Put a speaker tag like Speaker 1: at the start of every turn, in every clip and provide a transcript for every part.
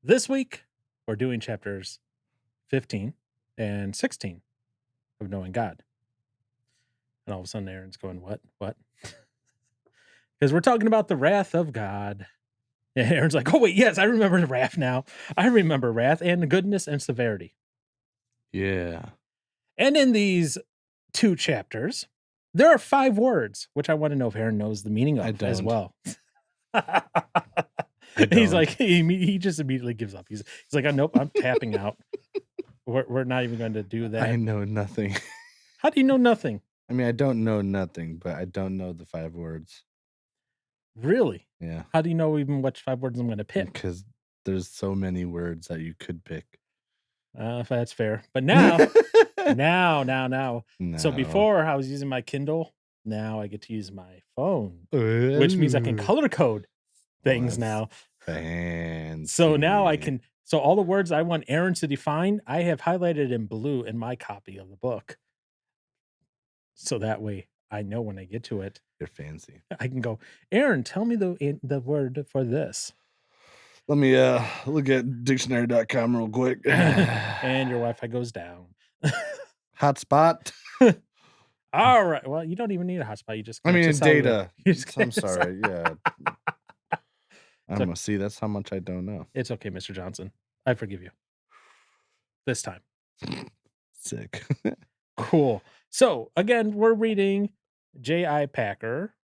Speaker 1: This week, we're doing chapters 15 and 16 of Knowing God. And all of a sudden, Aaron's going, What? Because we're talking about the wrath of God. And Aaron's like, Oh, wait, yes, I remember the wrath now. I remember wrath and the goodness and severity.
Speaker 2: Yeah.
Speaker 1: And in these 2 chapters, there are 5 words, which I want to know if Aaron knows the meaning of as well. He's like, he just immediately gives up. He's like, nope, I'm tapping out. We're not even going to do that.
Speaker 2: I know nothing.
Speaker 1: How do you know nothing?
Speaker 2: I mean, I don't know nothing, but I don't know the 5 words.
Speaker 1: Really?
Speaker 2: Yeah.
Speaker 1: How do you know even which 5 words I'm going to pick?
Speaker 2: Because there's so many words that you could pick.
Speaker 1: If that's fair. But now, now. So before I was using my Kindle, now I get to use my phone, which means I can color code things now.
Speaker 2: Fancy.
Speaker 1: So now I can. So all the words I want Aaron to define, I have highlighted in blue in my copy of the book. So that way I know when I get to it.
Speaker 2: You're fancy.
Speaker 1: I can go, Aaron, tell me the word for this.
Speaker 2: Let me look at dictionary.com real quick.
Speaker 1: And your Wi-Fi goes down.
Speaker 2: Hotspot.
Speaker 1: All right. Well, you don't even need a hotspot. You just
Speaker 2: data. I'm sorry. Yeah. See, that's how much I don't know.
Speaker 1: It's okay, Mr. Johnson. I forgive you. This time.
Speaker 2: Sick.
Speaker 1: Cool. So, again, we're reading J.I. Packer,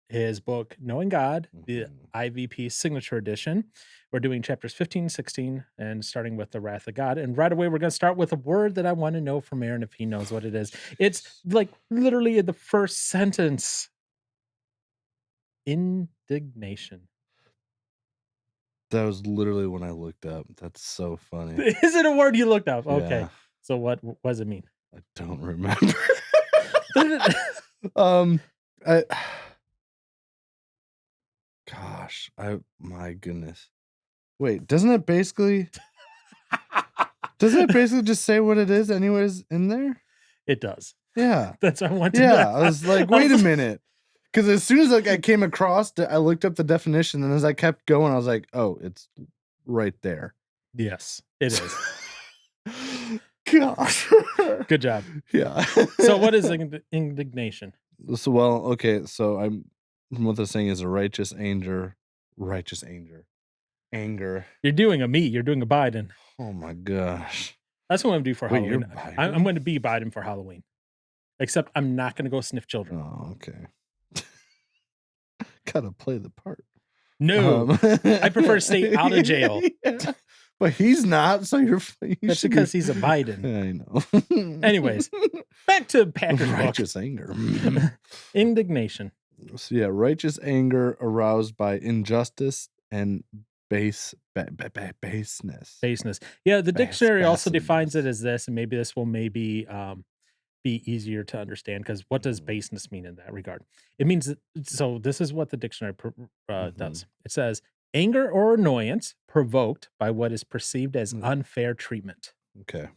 Speaker 1: his book, Knowing God, the IVP Signature Edition. We're doing chapters 15, 16, and starting with the wrath of God. And right away, we're going to start with a word that I want to know from Aaron if he knows what it is. It's like literally in the first sentence. Indignation.
Speaker 2: That was literally when I looked up. That's so funny.
Speaker 1: Is it a word you looked up? Okay.
Speaker 2: Yeah.
Speaker 1: So what does it mean?
Speaker 2: I don't remember. My goodness. Wait, doesn't it basically just say what it is anyways in there?
Speaker 1: It does.
Speaker 2: Yeah.
Speaker 1: That's what I want to
Speaker 2: know. I was like, wait a minute. Because as soon as I came across it, I looked up the definition, and as I kept going, I was like, oh, it's right there.
Speaker 1: Yes, it is.
Speaker 2: Gosh.
Speaker 1: Good job.
Speaker 2: Yeah.
Speaker 1: So what is indignation?
Speaker 2: So, from what they're saying is a righteous anger. Anger.
Speaker 1: You're doing a me. You're doing a Biden.
Speaker 2: Oh my gosh.
Speaker 1: That's what I'm going to do for Halloween. I'm going to be Biden for Halloween. Except I'm not going to go sniff children.
Speaker 2: Oh, okay. Gotta play the part.
Speaker 1: No. I prefer to stay out of jail.
Speaker 2: Yeah. But he's not, so
Speaker 1: that's because he's a Biden.
Speaker 2: I know.
Speaker 1: Anyways, back to Packer's
Speaker 2: righteous anger.
Speaker 1: Indignation.
Speaker 2: So yeah, righteous anger aroused by injustice and baseness.
Speaker 1: Yeah, the dictionary also defines it as this, and maybe this will be easier to understand, because what does baseness mean in that regard? It means that, so this is what the dictionary does. It says anger or annoyance provoked by what is perceived as unfair treatment.
Speaker 2: Okay.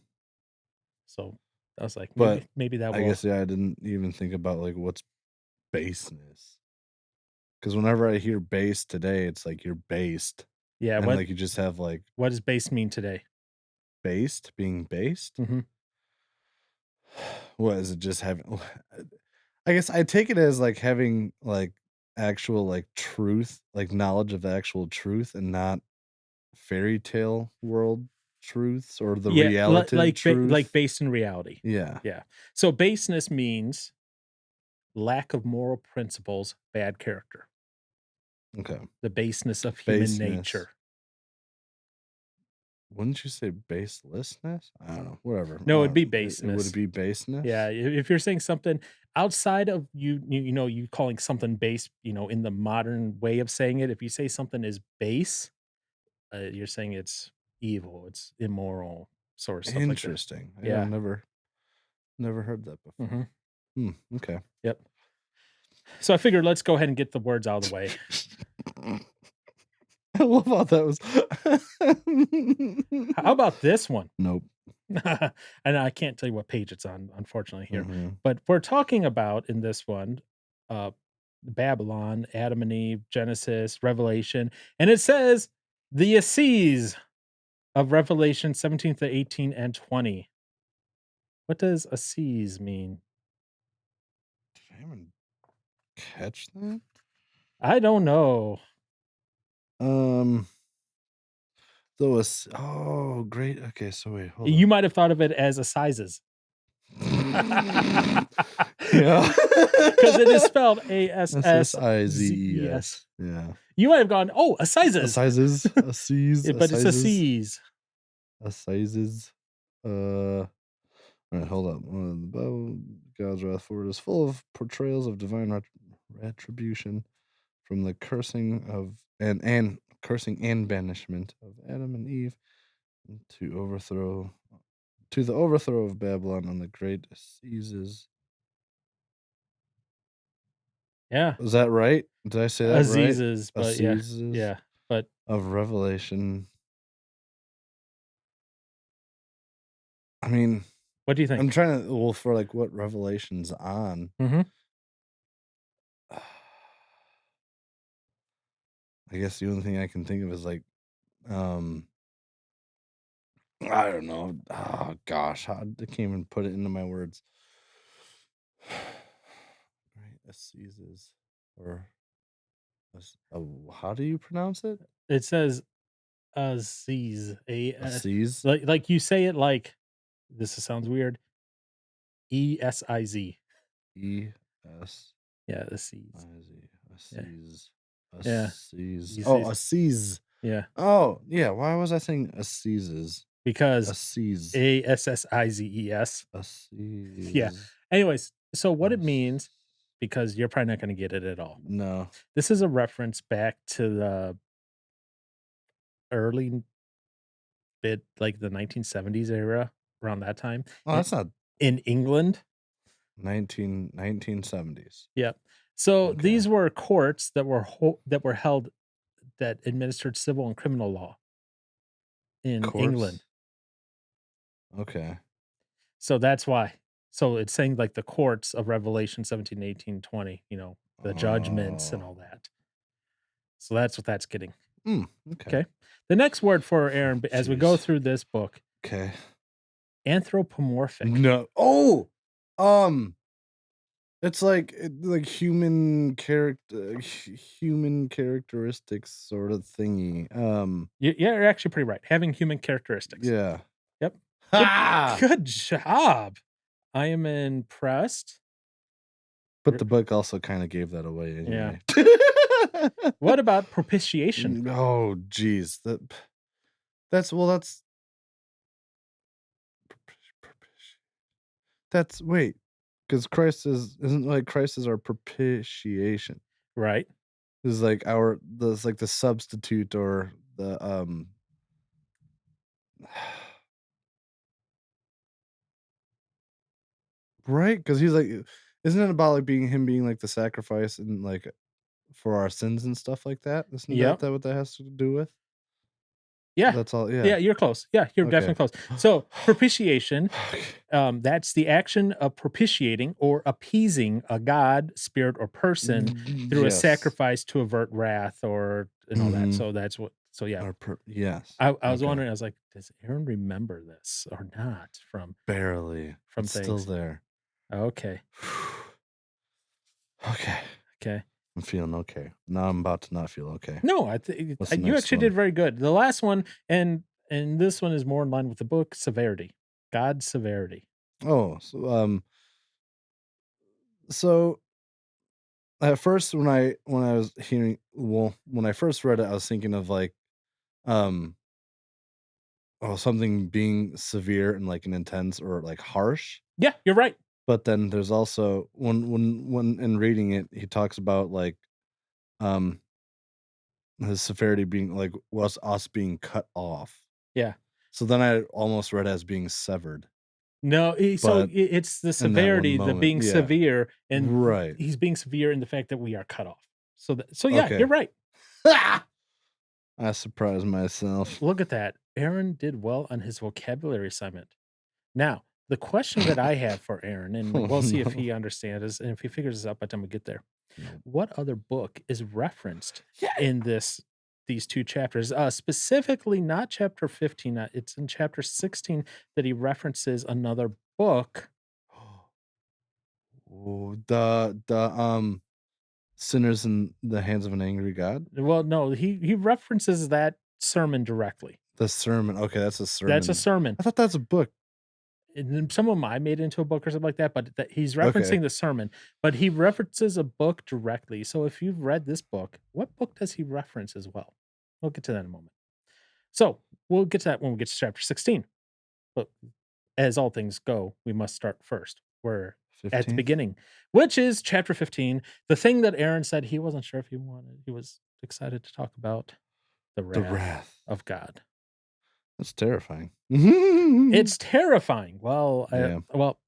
Speaker 1: So I was like, maybe that will.
Speaker 2: I guess, I didn't even think about like what's baseness. Because whenever I hear base today, it's like you're based.
Speaker 1: Yeah.
Speaker 2: And like you just have like.
Speaker 1: What does base mean today?
Speaker 2: Based? Being based?
Speaker 1: Mm-hmm.
Speaker 2: What is it? Just having? I guess I take it as like having like actual like truth, like knowledge of the actual truth, and not fairy tale world truths or the reality truth.
Speaker 1: Like based in reality.
Speaker 2: Yeah.
Speaker 1: So baseness means lack of moral principles, bad character.
Speaker 2: Okay.
Speaker 1: The baseness of human nature.
Speaker 2: Wouldn't you say baselessness? I don't know. Whatever.
Speaker 1: No, it'd be baseness.
Speaker 2: Would it be baseness?
Speaker 1: Yeah. If you're saying something outside of you calling something base, in the modern way of saying it, if you say something is base, you're saying it's evil, it's immoral, sort of stuff.
Speaker 2: Interesting.
Speaker 1: Like that. Yeah.
Speaker 2: I've never heard that before. Okay.
Speaker 1: Yep. So I figured let's go ahead and get the words out of the way.
Speaker 2: I love how that was.
Speaker 1: How about this one?
Speaker 2: Nope.
Speaker 1: And I can't tell you what page it's on, unfortunately, here. But we're talking about in this one, Babylon, Adam and Eve, Genesis, Revelation, and it says the Assize of Revelation 17 to 18 and 20. What does Assis mean?
Speaker 2: Did I even catch that?
Speaker 1: I don't know.
Speaker 2: Um, though it's oh great. Okay, so wait, hold
Speaker 1: You
Speaker 2: on.
Speaker 1: might have thought of it as Assizes.
Speaker 2: Yeah.
Speaker 1: Because it is spelled Assizes.
Speaker 2: Assizes. Yeah.
Speaker 1: You might have gone, oh, Assizes.
Speaker 2: Assizes. Assis.
Speaker 1: But it's
Speaker 2: Assizes.
Speaker 1: Assis.
Speaker 2: Assizes. All right, hold up. The Bible, God's wrath for it is full of portrayals of divine retribution from the cursing of and cursing and banishment of Adam and Eve to overthrow to the overthrow of Babylon on the great assizes.
Speaker 1: Yeah.
Speaker 2: Is that right? Did I say that right?
Speaker 1: Azizes, but yeah.
Speaker 2: Assizes
Speaker 1: Yeah. But
Speaker 2: of Revelation. I mean,
Speaker 1: what do you
Speaker 2: I'm
Speaker 1: think?
Speaker 2: trying to for like what Revelation's on.
Speaker 1: Mm-hmm.
Speaker 2: I guess the only thing I can think of is like um I don't know. Oh gosh, I can't even put it into my words. Right, assizes or how do you pronounce it?
Speaker 1: It says Aziz.
Speaker 2: Assize?
Speaker 1: Like you say it like this sounds weird. ESIZ.
Speaker 2: E S
Speaker 1: Yeah,
Speaker 2: I
Speaker 1: Aziz.
Speaker 2: Z.
Speaker 1: Yeah.
Speaker 2: Assize.
Speaker 1: Yeah.
Speaker 2: Assize. Oh,
Speaker 1: Aziz.
Speaker 2: Assize.
Speaker 1: Yeah.
Speaker 2: Oh, yeah. Why was I saying Assizes?
Speaker 1: Because
Speaker 2: Assize.
Speaker 1: ASSIZES. Yeah.
Speaker 2: Assize.
Speaker 1: Anyways, so what it
Speaker 2: Ass-
Speaker 1: means, because you're probably not going to get it at all.
Speaker 2: No.
Speaker 1: This is a reference back to the early bit, like the 1970s era, around that time
Speaker 2: Oh, that's not
Speaker 1: in England.
Speaker 2: 1970s.
Speaker 1: Yeah. So
Speaker 2: Okay.
Speaker 1: these were courts that were held that administered civil and criminal law in England.
Speaker 2: Courts? Okay.
Speaker 1: So that's why. So it's saying like the courts of Revelation 17, 18, 20. The judgments and
Speaker 2: Oh.
Speaker 1: all that. So that's what that's getting.
Speaker 2: Okay.
Speaker 1: Okay. The next word for Aaron, as we go
Speaker 2: Jeez.
Speaker 1: through this book,
Speaker 2: Okay.
Speaker 1: anthropomorphic.
Speaker 2: No. Oh. Um. It's like human characteristics sort of thingy.
Speaker 1: You're actually pretty right. Having human characteristics.
Speaker 2: Yeah.
Speaker 1: Yep. Good,
Speaker 2: Ha!
Speaker 1: good job. I am impressed.
Speaker 2: But the book also kind of gave that away
Speaker 1: Yeah.
Speaker 2: anyway.
Speaker 1: What about propitiation?
Speaker 2: Oh, geez. That's wait, because Christ isn't like Christ is our propitiation.
Speaker 1: Right.
Speaker 2: This is like this like the substitute or the right? Because he's like, isn't it about like him being like the sacrifice and like for our sins and stuff like that? Isn't
Speaker 1: Yep.
Speaker 2: that what that has to do with?
Speaker 1: Yeah.
Speaker 2: That's all.
Speaker 1: Yeah,
Speaker 2: Yeah.
Speaker 1: you're close. Yeah, you're
Speaker 2: Okay.
Speaker 1: definitely close. So propitiation,
Speaker 2: Okay.
Speaker 1: that's the action of propitiating or appeasing a god, spirit, or person through a
Speaker 2: Yes.
Speaker 1: sacrifice to avert wrath and all that.
Speaker 2: Mhm.
Speaker 1: So that's what. So yeah,
Speaker 2: Yes.
Speaker 1: I was
Speaker 2: Okay.
Speaker 1: wondering. I was like, does Aaron remember this or not
Speaker 2: Barely.
Speaker 1: from
Speaker 2: It's still
Speaker 1: things?
Speaker 2: there.
Speaker 1: Okay.
Speaker 2: Okay.
Speaker 1: Okay.
Speaker 2: I'm feeling okay. Now I'm about to not feel okay.
Speaker 1: No, I think
Speaker 2: What's the
Speaker 1: you
Speaker 2: next
Speaker 1: actually did
Speaker 2: one?
Speaker 1: very good. The last one and this one is more in line with the book severity. God's severity.
Speaker 2: Oh, so at first when I was when I first read it, I was thinking of like um something being severe and like an intense or like harsh.
Speaker 1: Yeah, you're right.
Speaker 2: But then there's also when in reading it, he talks about like um his severity being like was us being cut off.
Speaker 1: Yeah.
Speaker 2: So then I almost read as being severed.
Speaker 1: No,
Speaker 2: But
Speaker 1: it's the
Speaker 2: in that one
Speaker 1: severity, the
Speaker 2: moment,
Speaker 1: being
Speaker 2: yeah.
Speaker 1: severe, and
Speaker 2: Right.
Speaker 1: he's being severe in the fact that we are cut off. So yeah, you're
Speaker 2: Okay.
Speaker 1: right.
Speaker 2: I surprised myself.
Speaker 1: Look at that. Aaron did well on his vocabulary assignment. Now, the question that I have for Aaron, and
Speaker 2: Oh,
Speaker 1: we'll see if
Speaker 2: no.
Speaker 1: he understands and if he figures this out by the time we get there.
Speaker 2: No.
Speaker 1: What other book is referenced
Speaker 2: Yeah.
Speaker 1: in this? these 2 chapters, specifically not chapter 15, it's in chapter 16 that he references another book.
Speaker 2: Oh, sinners in the hands of an angry God?
Speaker 1: Well, no, he references that sermon directly.
Speaker 2: The sermon. Okay, that's a
Speaker 1: That's a
Speaker 2: sermon.
Speaker 1: sermon.
Speaker 2: I thought that's a book.
Speaker 1: And then some of them I made into a book or something like that, but that he's
Speaker 2: Okay.
Speaker 1: referencing the sermon, but he references a book directly. So if you've read this book, what book does he reference as well? We'll get to that in a moment. So we'll get to that when we get to chapter 16. But as all things go, we must start first. We're at the
Speaker 2: 15th?
Speaker 1: beginning, which is chapter 15. The thing that Aaron said he wasn't sure if he wanted, he was excited to talk about the
Speaker 2: The
Speaker 1: wrath
Speaker 2: wrath.
Speaker 1: of God.
Speaker 2: That's terrifying.
Speaker 1: It's terrifying.
Speaker 2: Yeah.
Speaker 1: Well,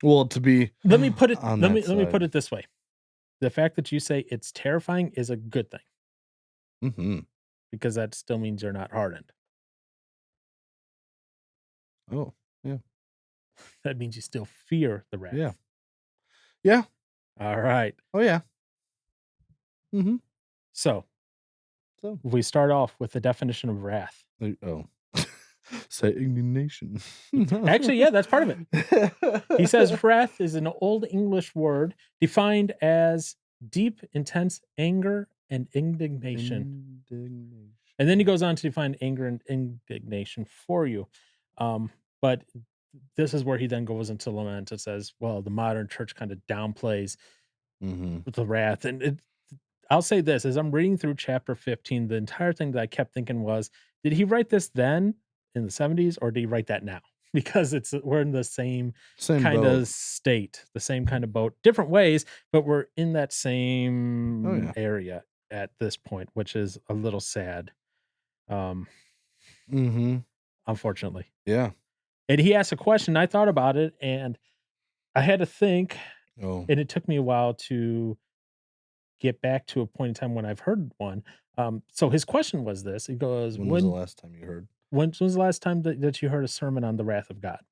Speaker 2: Well, to be
Speaker 1: let me put it
Speaker 2: on
Speaker 1: let
Speaker 2: that
Speaker 1: me let me put
Speaker 2: side.
Speaker 1: it this way. The fact that you say it's terrifying is a good thing
Speaker 2: Mhm.
Speaker 1: because that still means you're not hardened.
Speaker 2: Oh, yeah.
Speaker 1: That means you still fear the
Speaker 2: Yeah.
Speaker 1: wrath.
Speaker 2: Yeah.
Speaker 1: All right.
Speaker 2: Oh, yeah. Mhm.
Speaker 1: So
Speaker 2: So,
Speaker 1: we start off with the definition of wrath.
Speaker 2: oh. Say indignation.
Speaker 1: Actually, yeah, that's part of it. He says wrath is an old English word defined as deep, intense anger and indignation.
Speaker 2: Indignation.
Speaker 1: And then he goes on to define anger and indignation for you. But this is where he then goes into lament. It says, well, the modern church kind of downplays
Speaker 2: Mhm.
Speaker 1: the wrath. And I'll say this as I'm reading through chapter 15, the entire thing that I kept thinking was, did he write this then in the 70s or did he write that now? Because we're in the same
Speaker 2: Same
Speaker 1: kind
Speaker 2: boat.
Speaker 1: of state, the same kind of boat, different ways, but we're in that
Speaker 2: Oh,
Speaker 1: same
Speaker 2: yeah.
Speaker 1: area at this point, which is a little sad. Um,
Speaker 2: Mhm.
Speaker 1: Unfortunately.
Speaker 2: Yeah.
Speaker 1: And he asked a question, I thought about it, and I had to think,
Speaker 2: Oh,
Speaker 1: and it took me a while to get back to a point in time when I've heard one. So his question was this, he goes,
Speaker 2: when was the last time you heard?
Speaker 1: When was the last time that you heard a sermon on the wrath of God?"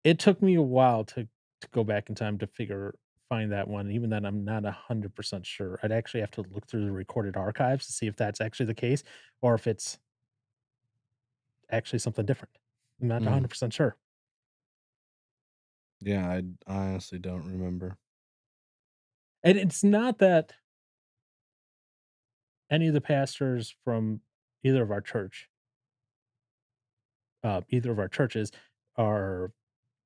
Speaker 1: It took me a while to go back in time to find that one, even then I'm not 100% sure. I'd actually have to look through the recorded archives to see if that's actually the case or if it's actually something different. I'm not
Speaker 2: Mm.
Speaker 1: 100% sure.
Speaker 2: Yeah, I honestly don't remember.
Speaker 1: And it's not that any of the pastors from either of our church, either of our churches are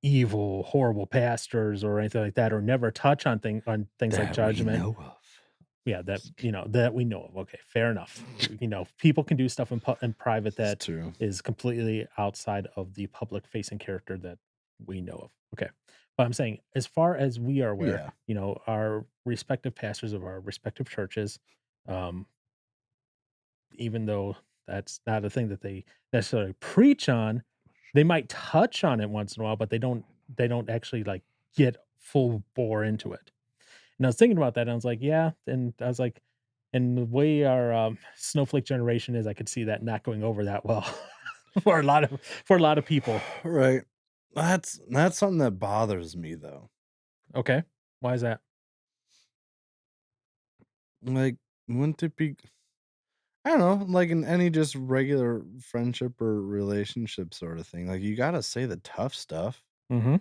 Speaker 1: evil, horrible pastors or anything like that, or never touch on things like
Speaker 2: That we
Speaker 1: judgment.
Speaker 2: know of.
Speaker 1: Yeah, that
Speaker 2: Just kidding.
Speaker 1: that we know of. Okay, fair enough. People can do stuff in private
Speaker 2: It's
Speaker 1: that
Speaker 2: true.
Speaker 1: is completely outside of the public facing character that we know of. Okay. But I'm saying as far as we are aware,
Speaker 2: Yeah.
Speaker 1: our respective pastors of our respective churches, um, even though that's not a thing that they necessarily preach on, they might touch on it once in a while, but they don't actually like get full bore into it. And I was thinking about that, and I was like, yeah, and I was like, and the way our snowflake generation is, I could see that not going over that well for a lot of people.
Speaker 2: Right. That's something that bothers me though.
Speaker 1: Okay, why is that?
Speaker 2: Like, wouldn't it be I don't know, like in any just regular friendship or relationship sort of thing. Like you gotta say the tough stuff.
Speaker 1: Hmm.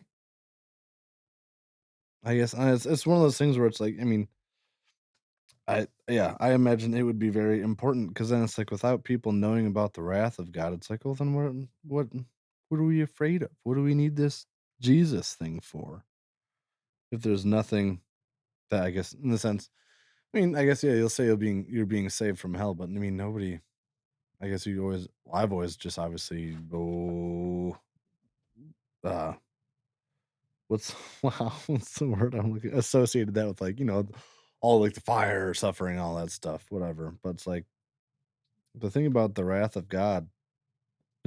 Speaker 2: I guess it's one of those things where it's like, I mean, I imagine it would be very important because then it's like without people knowing about the wrath of God, it's like, well then what are we afraid of? What do we need this Jesus thing for? If there's nothing that I guess in the sense I mean, I guess yeah, you'll say you're being saved from hell, but I mean nobody I guess you always well, I've always just obviously uh what's wow, what's the word I'm looking associated that with like, all like the fire, suffering, all that stuff, whatever. But it's like the thing about the wrath of God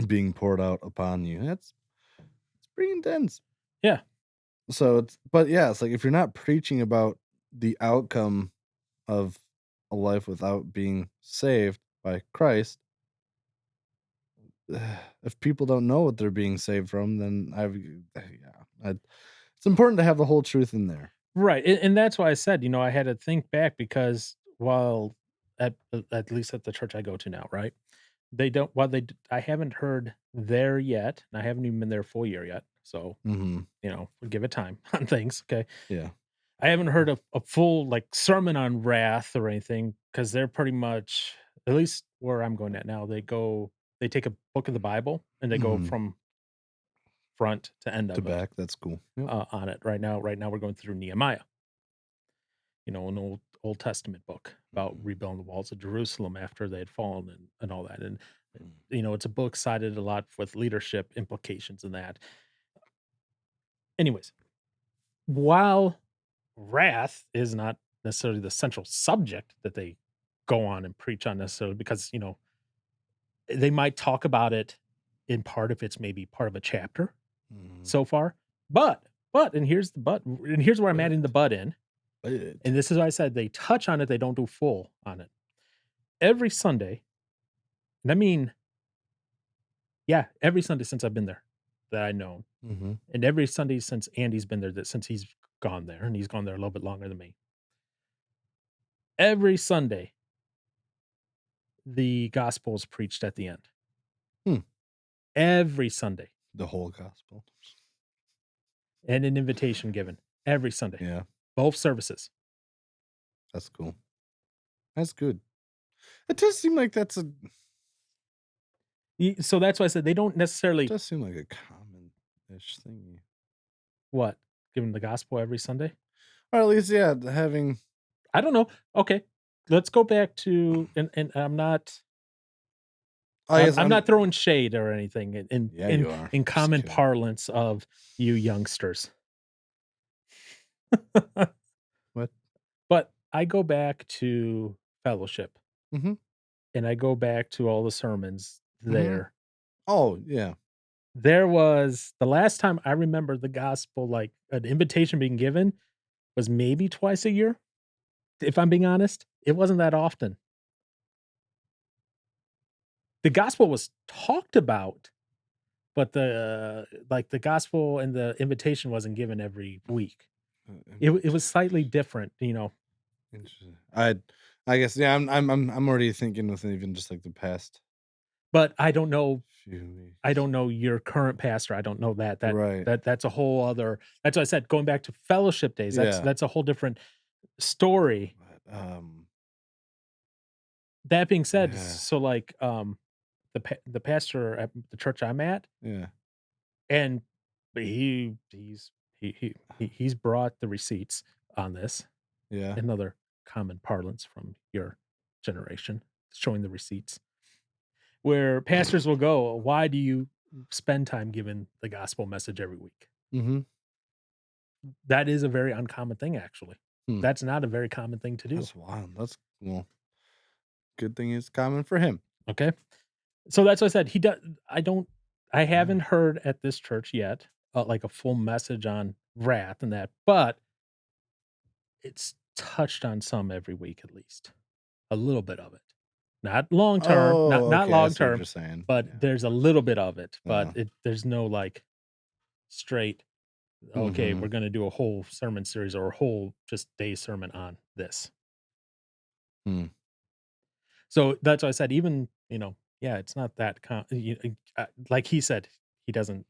Speaker 2: being poured out upon you, it's pretty intense.
Speaker 1: Yeah,
Speaker 2: So it's but yeah, it's like if you're not preaching about the outcome of a life without being saved by Christ, if people don't know what they're being saved from, then it's important to have the whole truth in there.
Speaker 1: right. And that's why I said, I had to think back because while at least at the church I go to now, right? They don't well, I haven't heard there yet, and I haven't even been there a full year yet, so,
Speaker 2: Mhm.
Speaker 1: we'll give it time on things, okay?
Speaker 2: Yeah.
Speaker 1: I haven't heard a full, like, sermon on wrath or anything because 'cause they're pretty much at least where I'm going at now, they take a book of the Bible, and they go
Speaker 2: Mhm.
Speaker 1: from front to end
Speaker 2: To
Speaker 1: of it,
Speaker 2: back, that's cool. Yep.
Speaker 1: on it. Right now, we're going through Nehemiah, an Old Testament book about
Speaker 2: Mhm.
Speaker 1: rebuilding the walls of Jerusalem after they had fallen and all that, and,
Speaker 2: Mm.
Speaker 1: it's a book cited a lot with leadership implications in that. Anyways, while wrath is not necessarily the central subject that they go on and preach on necessarily because, they might talk about it in part if it's maybe part of a chapter
Speaker 2: Mhm.
Speaker 1: so far. But, and here's the but, and here's where I'm
Speaker 2: But
Speaker 1: adding the but in,
Speaker 2: but
Speaker 1: and this is why I said they touch on it, they don't do full on it. Every Sunday, and I mean, yeah, every Sunday since I've been there that I know,
Speaker 2: Mhm.
Speaker 1: and every Sunday since Andy's been there, that since he's gone there, and he's gone there a little bit longer than me. Every Sunday, the gospel is preached at the end.
Speaker 2: Hmm.
Speaker 1: Every Sunday,
Speaker 2: The whole gospel.
Speaker 1: and an invitation given every Sunday,
Speaker 2: Yeah,
Speaker 1: both services.
Speaker 2: that's cool. That's good. It does seem like
Speaker 1: So that's why I said they don't necessarily
Speaker 2: a common-ish thing.
Speaker 1: what? Given the gospel every Sunday?
Speaker 2: Or at least, yeah, having
Speaker 1: I don't know. Okay. Let's go back to and I'm not
Speaker 2: I guess
Speaker 1: I'm not throwing shade or anything in
Speaker 2: yeah,
Speaker 1: in
Speaker 2: you are.
Speaker 1: in
Speaker 2: Just
Speaker 1: common
Speaker 2: kidding.
Speaker 1: parlance of you youngsters.
Speaker 2: What?
Speaker 1: But I go back to fellowship,
Speaker 2: Mhm.
Speaker 1: and I go back to all the sermons
Speaker 2: Mhm.
Speaker 1: there.
Speaker 2: Oh, yeah.
Speaker 1: There was the last time I remember the gospel, like, an invitation being given was maybe twice a year, if I'm being honest. It wasn't that often. The gospel was talked about, but the gospel and the invitation wasn't given every week. It was
Speaker 2: Invitation.
Speaker 1: slightly different,
Speaker 2: Interesting. I guess, yeah, I'm already thinking with even just, like, the past
Speaker 1: but
Speaker 2: few
Speaker 1: I
Speaker 2: weeks.
Speaker 1: don't know your current pastor, I don't know that.
Speaker 2: Right.
Speaker 1: That's a whole other that's why I said going back to fellowship days,
Speaker 2: Yeah.
Speaker 1: that's a whole different story.
Speaker 2: But,
Speaker 1: That being said,
Speaker 2: yeah,
Speaker 1: so, like, the pastor at the church I'm at,
Speaker 2: yeah,
Speaker 1: and he's brought the receipts on this,
Speaker 2: yeah.
Speaker 1: another common parlance from your generation, showing the receipts, where pastors will go, "Why do you spend time giving the gospel message every week?"
Speaker 2: Mhm.
Speaker 1: That is a very uncommon thing, actually.
Speaker 2: Hmm.
Speaker 1: That's not a very common thing to do,
Speaker 2: That's wild. That's well, good thing it's common for him.
Speaker 1: okay? So that's what I said, he does. I
Speaker 2: Yeah.
Speaker 1: haven't heard at this church yet, like, a full message on wrath and that, but it's touched on some every week at least, a little bit of it. Not long term,
Speaker 2: Oh,
Speaker 1: not
Speaker 2: okay, I
Speaker 1: long
Speaker 2: see what
Speaker 1: term,
Speaker 2: you're saying.
Speaker 1: but
Speaker 2: Yeah.
Speaker 1: there's a little bit of it, but
Speaker 2: Uh,
Speaker 1: there's no, like, straight, "Okay, we're
Speaker 2: mhm.
Speaker 1: gonna do a whole sermon series or a whole just day sermon on this."
Speaker 2: Hmm.
Speaker 1: So, that's why I said even, yeah, it's not that like he said, he doesn't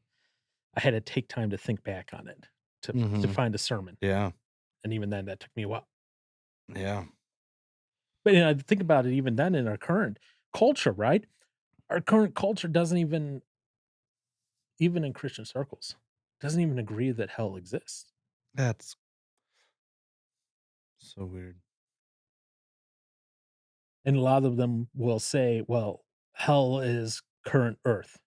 Speaker 1: I had to take time to think back on it to
Speaker 2: Mhm.
Speaker 1: find a sermon,
Speaker 2: Yeah.
Speaker 1: and even then, that took me a while.
Speaker 2: Yeah.
Speaker 1: But, think about it even then in our current culture, right? Our current culture doesn't even in Christian circles, doesn't even agree that hell exists.
Speaker 2: That's so weird.
Speaker 1: And a lot of them will say, "Well, hell is current earth,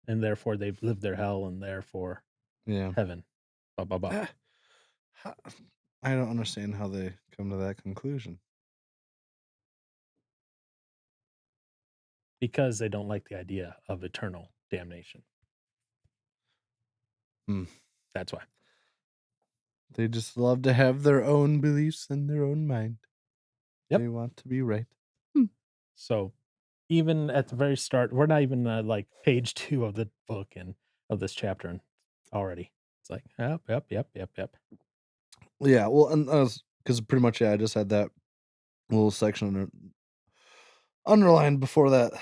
Speaker 1: and therefore they've lived their hell, and therefore
Speaker 2: Yeah.
Speaker 1: heaven, blah, blah, blah,"
Speaker 2: Ah, ho I don't understand how they come to that conclusion.
Speaker 1: because they don't like the idea of eternal damnation.
Speaker 2: Hmm.
Speaker 1: That's why.
Speaker 2: They just love to have their own beliefs in their own mind.
Speaker 1: Yep.
Speaker 2: They want to be right. Hmm.
Speaker 1: So, even at the very start, we're not even, like, page 2 of the book and of this chapter, and already it's like, "Yep, yep, yep, yep, yep."
Speaker 2: Yeah, well, and, because pretty much, yeah, I just had that little section underlined before that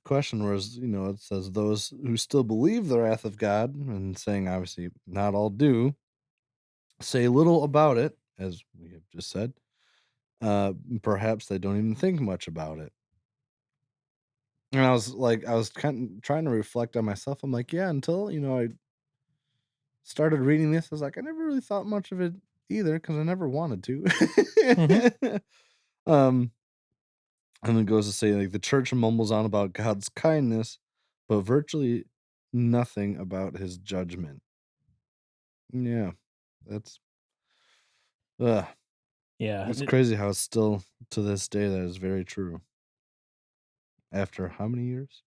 Speaker 2: question was, it says those who still believe the wrath of God, and saying obviously not all do, say little about it, as we have just said. Perhaps they don't even think much about it. And I was kind of trying to reflect on myself. I'm like, yeah, until I started reading this, I was like, I never really thought much of it either because I never wanted
Speaker 1: Mhm.
Speaker 2: to. um, and it goes to say like the church mumbles on about God's kindness, but virtually nothing about His judgment. Yeah, that's uh,
Speaker 1: Yeah.
Speaker 2: it's crazy how it's still to this day that is very true. After how many years?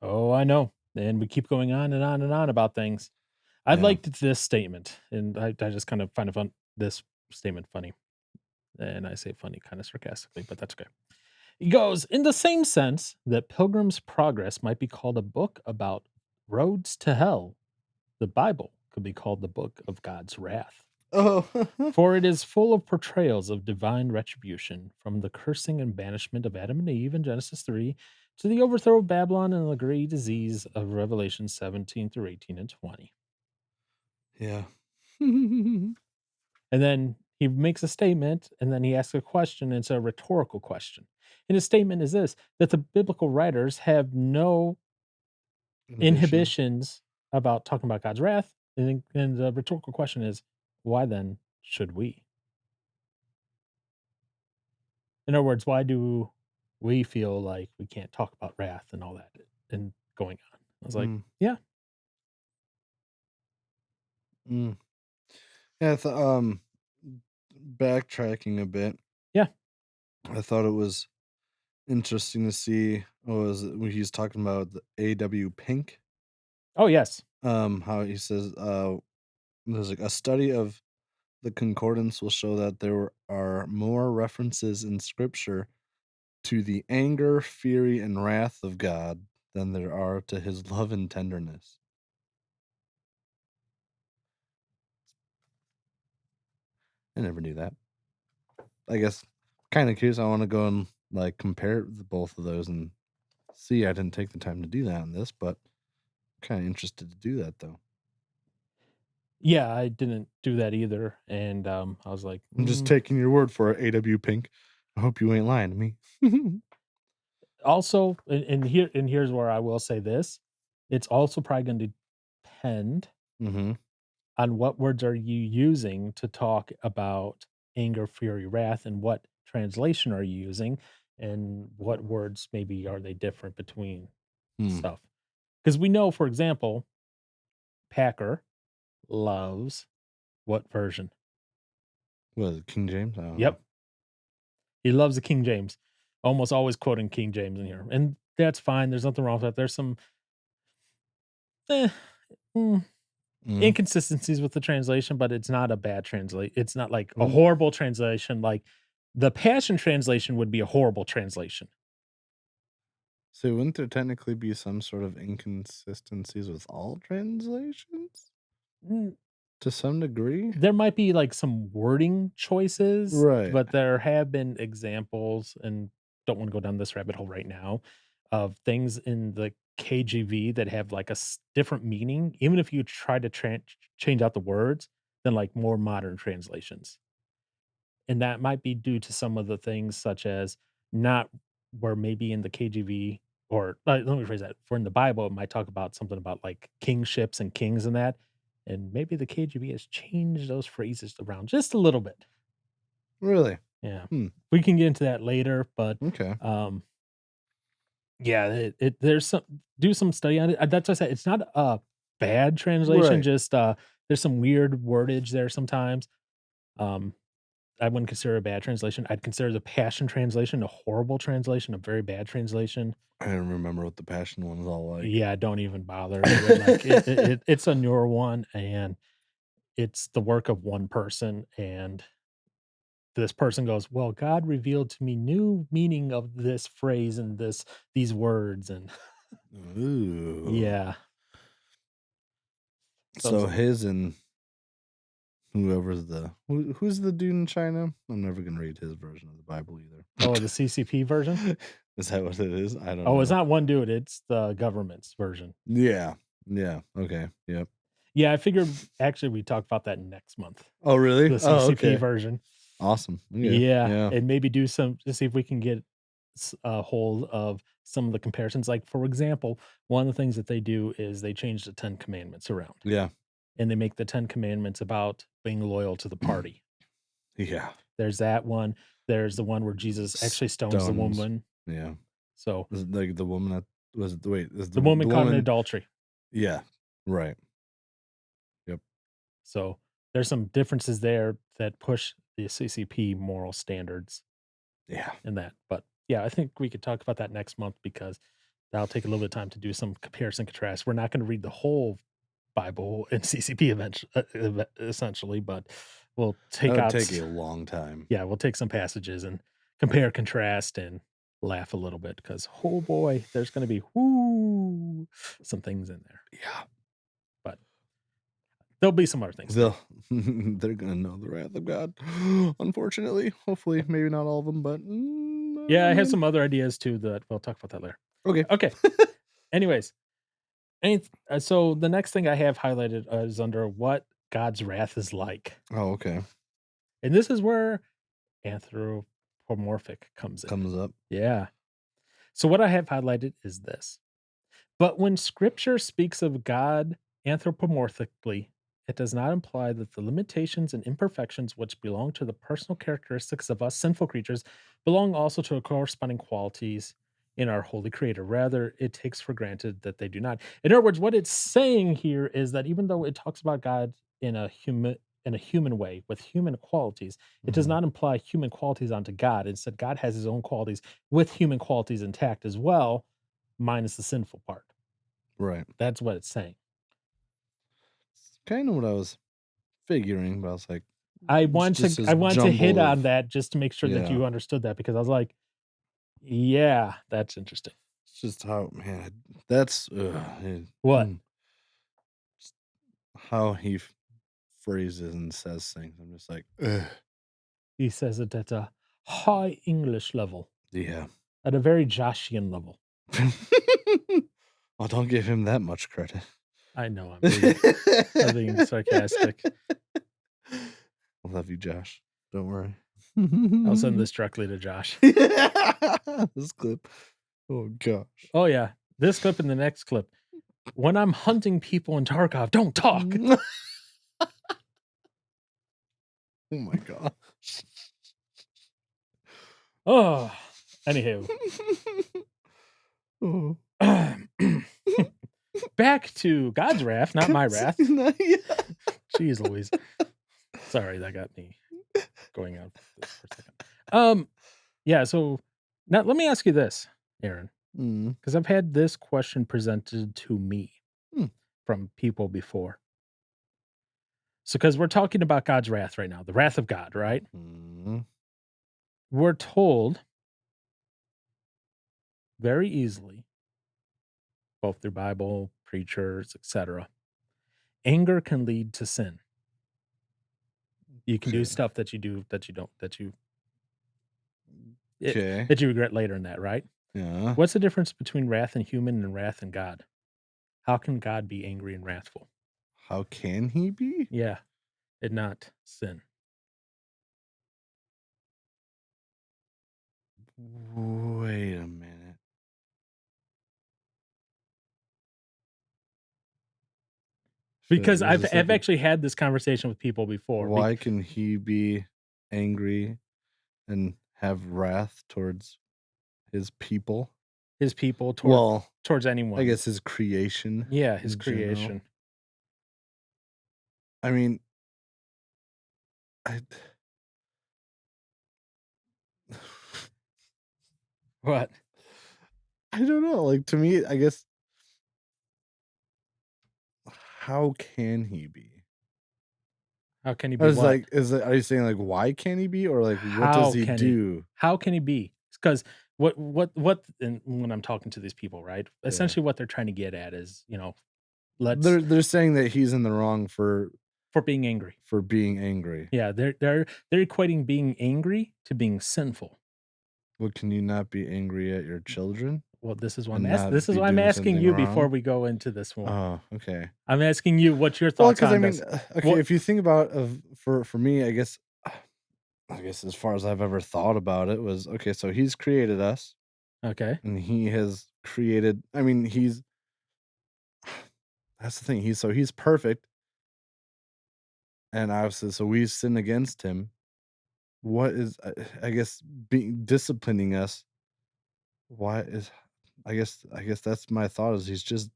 Speaker 1: Oh, I know. And we keep going on and on and on about things. I
Speaker 2: Yeah.
Speaker 1: liked this statement, and I just kind of find this statement funny. And I say funny kind of sarcastically, but that's okay. He goes, in the same sense that Pilgrim's Progress might be called a book about roads to hell, the Bible could be called the book of God's wrath.
Speaker 2: Oh.
Speaker 1: For it is full of portrayals of divine retribution, from the cursing and banishment of Adam and Eve in Genesis 3 to the overthrow of Babylon and the great disease of Revelation 17 through 18 and 20.
Speaker 2: Yeah.
Speaker 1: And then he makes a statement and then he asks a question. And it's a rhetorical question. And his statement is this, that the biblical writers have no
Speaker 2: Inhibition.
Speaker 1: inhibitions about talking about God's wrath. And the rhetorical question is, why then should we? In other words, why do we feel like we can't talk about wrath and all that and going on? I was like,
Speaker 2: Mm,
Speaker 1: yeah,
Speaker 2: mm. Yeah, backtracking a bit,
Speaker 1: yeah.
Speaker 2: I thought it was interesting to see what was it when he's talking about the AW Pink,
Speaker 1: Oh, yes.
Speaker 2: how he says, there's like a study of the concordance will show that there are more references in scripture to the anger, fury, and wrath of God than there are to his love and tenderness. I never knew that. I guess kind of curious. I want to go and like compare both of those and see. I didn't take the time to do that in this, but kind of interested to do that though.
Speaker 1: Yeah, I didn't do that either. And I was like,
Speaker 2: I'm just taking your word for it, AW Pink. I hope you ain't lying to me.
Speaker 1: also, and here's where I will say this. It's also probably going to depend
Speaker 2: Mm-hmm.
Speaker 1: on what words are you using to talk about anger, fury, wrath, and what translation are you using, and what words maybe are they different between
Speaker 2: Hmm.
Speaker 1: stuff. Because we know, for example, Packer loves what version?
Speaker 2: What is it, King James? I don't know.
Speaker 1: Yep, he loves the King James. Almost always quoting King James in here, and that's fine. There's nothing wrong with that. There's some eh, mm,
Speaker 2: Mm.
Speaker 1: inconsistencies with the translation, but it's not a bad translate. It's not like a
Speaker 2: Well,
Speaker 1: horrible translation. Like the Passion translation would be a horrible translation.
Speaker 2: so wouldn't there technically be some sort of inconsistencies with all translations
Speaker 1: Mm,
Speaker 2: to some degree?
Speaker 1: there might be like some wording choices,
Speaker 2: Right.
Speaker 1: but there have been examples, and don't want to go down this rabbit hole right now, of things in the KJV that have like a different meaning, even if you try to change out the words, than like more modern translations. And that might be due to some of the things such as not where maybe in the KJV or let me rephrase that. For in the Bible, it might talk about something about like kingships and kings and that. And maybe the KJV has changed those phrases around just a little bit.
Speaker 2: Really?
Speaker 1: Yeah.
Speaker 2: Hmm.
Speaker 1: We can get into that later, but
Speaker 2: Okay.
Speaker 1: um yeah, there's some do some study on it. That's what I said. It's not a bad translation,
Speaker 2: Right.
Speaker 1: just there's some weird wordage there sometimes. Um I wouldn't consider it a bad translation. I'd consider the Passion Translation a horrible translation, a very bad translation.
Speaker 2: I don't remember what the passion one is all like.
Speaker 1: Yeah, don't even bother. Like it's a newer one, and it's the work of one person. And this person goes, "Well, God revealed to me new meaning of this phrase and these words." And
Speaker 2: Ooh.
Speaker 1: yeah, so
Speaker 2: So his and Whoever's who's the dude in China? I'm never gonna read his version of the Bible either.
Speaker 1: Oh, the CCP version?
Speaker 2: Is that what it is? I don't
Speaker 1: Oh, it's
Speaker 2: know.
Speaker 1: not one dude, it's the government's version.
Speaker 2: Yeah. Yeah. Okay. Yep.
Speaker 1: Yeah, I figured actually we talk about that next month,
Speaker 2: Oh, really?
Speaker 1: the
Speaker 2: Oh,
Speaker 1: CCP
Speaker 2: okay.
Speaker 1: version.
Speaker 2: Awesome. Okay.
Speaker 1: Yeah,
Speaker 2: Yeah.
Speaker 1: and maybe do some to see if we can get a hold of some of the comparisons. Like, for example, one of the things that they do is they change the 10 commandments around,
Speaker 2: Yeah.
Speaker 1: and they make the 10 commandments about being loyal to the party.
Speaker 2: Yeah.
Speaker 1: There's that one. There's the one where Jesus actually stones the
Speaker 2: Stones.
Speaker 1: woman.
Speaker 2: Yeah.
Speaker 1: So
Speaker 2: Was it like the woman that was it wait, is
Speaker 1: the
Speaker 2: the
Speaker 1: woman caught in
Speaker 2: woman
Speaker 1: adultery.
Speaker 2: yeah. Right. Yep.
Speaker 1: So there's some differences there that push the CCP moral standards
Speaker 2: Yeah.
Speaker 1: in that. But yeah, I think we could talk about that next month because that'll take a little bit of time to do some comparison contrast. We're not going to read the whole Bible in CCP essentially, but we'll
Speaker 2: That
Speaker 1: take
Speaker 2: would
Speaker 1: out,
Speaker 2: take a long time.
Speaker 1: yeah, we'll take some passages and compare, contrast, and laugh a little bit because, oh boy, there's going to be some things in there.
Speaker 2: Yeah.
Speaker 1: But there'll be some other things too.
Speaker 2: They're gonna know the wrath of God. Unfortunately. Hopefully, maybe not all of them, but
Speaker 1: Yeah, I have some other ideas too that we'll talk about that later.
Speaker 2: okay.
Speaker 1: Okay. Anyways, so the next thing I have highlighted is under what God's wrath is like.
Speaker 2: Oh, okay.
Speaker 1: And this is where anthropomorphic comes in.
Speaker 2: Comes up.
Speaker 1: Yeah. So what I have highlighted is this. But when scripture speaks of God anthropomorphically, it does not imply that the limitations and imperfections which belong to the personal characteristics of us sinful creatures belong also to corresponding qualities in our holy creator. Rather, it takes for granted that they do not. In other words, what it's saying here is that even though it talks about God in a human way with human qualities, it does
Speaker 2: Mhm.
Speaker 1: not imply human qualities onto God. Instead, God has his own qualities with human qualities intact as well, minus the sinful part.
Speaker 2: Right.
Speaker 1: That's what it's saying.
Speaker 2: It's kind of what I was figuring, but I was like,
Speaker 1: I
Speaker 2: it's
Speaker 1: want
Speaker 2: just
Speaker 1: to
Speaker 2: this
Speaker 1: I want to hit
Speaker 2: jumble
Speaker 1: on
Speaker 2: of
Speaker 1: that just to make sure that
Speaker 2: yeah.
Speaker 1: you understood that because I was like, "Yeah, that's interesting."
Speaker 2: It's just how man, that's
Speaker 1: What?
Speaker 2: just how he phrases and says things. I'm just like, ugh.
Speaker 1: He says it at a high English level,
Speaker 2: Yeah.
Speaker 1: at a very Joshian level.
Speaker 2: Oh, don't give him that much credit.
Speaker 1: I know I'm being sarcastic.
Speaker 2: I love you, Josh. Don't worry.
Speaker 1: I'll send this directly to Josh.
Speaker 2: This clip. Oh gosh.
Speaker 1: Oh, yeah. This clip and the next clip. When I'm hunting people in Tarkov, don't talk.
Speaker 2: Oh my gosh.
Speaker 1: Oh, anywho.
Speaker 2: Oh.
Speaker 1: Back to God's wrath, not my wrath.
Speaker 2: Yeah.
Speaker 1: Jeez Louise. Sorry, that got me going out for a second. Yeah, so now let me ask you this, Aaron,
Speaker 2: Mm.
Speaker 1: because I've had this question presented to me
Speaker 2: Hmm.
Speaker 1: from people before. So, because we're talking about God's wrath right now, the wrath of God, right?
Speaker 2: Mm.
Speaker 1: We're told very easily, both through Bible, preachers, etc., anger can lead to sin. You can do
Speaker 2: Okay.
Speaker 1: stuff that you do that you don't
Speaker 2: Okay.
Speaker 1: that you regret later in that, right?
Speaker 2: Yeah.
Speaker 1: What's the difference between wrath and human and wrath and God? How can God be angry and wrathful?
Speaker 2: How can he be?
Speaker 1: Yeah, and not sin.
Speaker 2: Wait a minute. Shit,
Speaker 1: Because
Speaker 2: this
Speaker 1: I've
Speaker 2: is
Speaker 1: I've
Speaker 2: like a
Speaker 1: actually had this conversation with people before.
Speaker 2: why can he be angry and have wrath towards his people?
Speaker 1: His people
Speaker 2: Well,
Speaker 1: towards
Speaker 2: I
Speaker 1: anyone.
Speaker 2: guess his creation
Speaker 1: Yeah, his
Speaker 2: in general.
Speaker 1: creation.
Speaker 2: I mean, I
Speaker 1: What?
Speaker 2: I don't know. Like to me, I guess how can he be?
Speaker 1: How can he
Speaker 2: I
Speaker 1: be
Speaker 2: was
Speaker 1: what?
Speaker 2: like, are you saying like why can he be, or like what does
Speaker 1: How
Speaker 2: he
Speaker 1: can he?
Speaker 2: do?
Speaker 1: How can he be? Because what and when I'm talking to these people, right?
Speaker 2: Yeah.
Speaker 1: Essentially what they're trying to get at is, let
Speaker 2: They're saying that he's in the wrong for
Speaker 1: for being angry.
Speaker 2: for being angry.
Speaker 1: Yeah, they're equating being angry to being sinful.
Speaker 2: Well, can you not be angry at your children
Speaker 1: Well,
Speaker 2: and not
Speaker 1: this is
Speaker 2: be
Speaker 1: why I'm
Speaker 2: doing
Speaker 1: asking
Speaker 2: something
Speaker 1: you before
Speaker 2: wrong?
Speaker 1: we go into this more.
Speaker 2: Oh, okay.
Speaker 1: I'm asking you what your
Speaker 2: Well,
Speaker 1: thoughts
Speaker 2: because I
Speaker 1: on
Speaker 2: mean,
Speaker 1: this.
Speaker 2: okay,
Speaker 1: What
Speaker 2: if you think about for me, I guess as far as I've ever thought about it was okay. So he's created us,
Speaker 1: okay.
Speaker 2: and he has created. I mean, he's that's the thing. He's perfect, and obviously, so we sin against him. What is I guess being disciplining us? Why is I guess that's my thought is he's just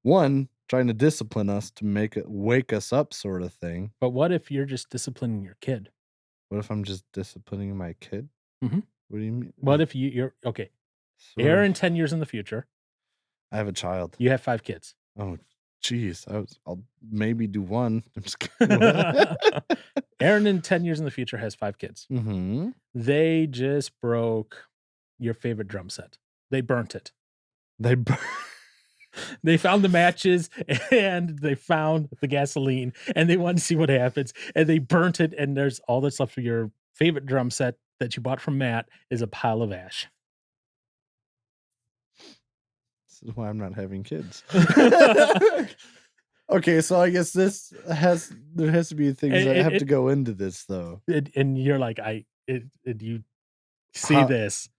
Speaker 2: one trying to discipline us to make it wake us up sort of thing.
Speaker 1: But what if you're just disciplining your kid?
Speaker 2: What if I'm just disciplining my kid?
Speaker 1: Mhm.
Speaker 2: What do you mean?
Speaker 1: What if you're okay,
Speaker 2: Sort of.
Speaker 1: Aaron 10 years in the future,
Speaker 2: I have a child.
Speaker 1: you have 5 kids.
Speaker 2: Oh, jeez. I'll maybe do one. I'm just kidding. What?
Speaker 1: Aaron in 10 years in the future has 5 kids.
Speaker 2: Mhm.
Speaker 1: They just broke your favorite drum set. They burnt it.
Speaker 2: They bur
Speaker 1: They found the matches and they found the gasoline and they wanted to see what happens and they burnt it and there's all that's left of your favorite drum set that you bought from Matt is a pile of ash.
Speaker 2: This is why I'm not having kids. Okay, so I guess there has to be things
Speaker 1: And
Speaker 2: that
Speaker 1: it
Speaker 2: have
Speaker 1: it
Speaker 2: to go into this though.
Speaker 1: and you're like, you see
Speaker 2: How
Speaker 1: this.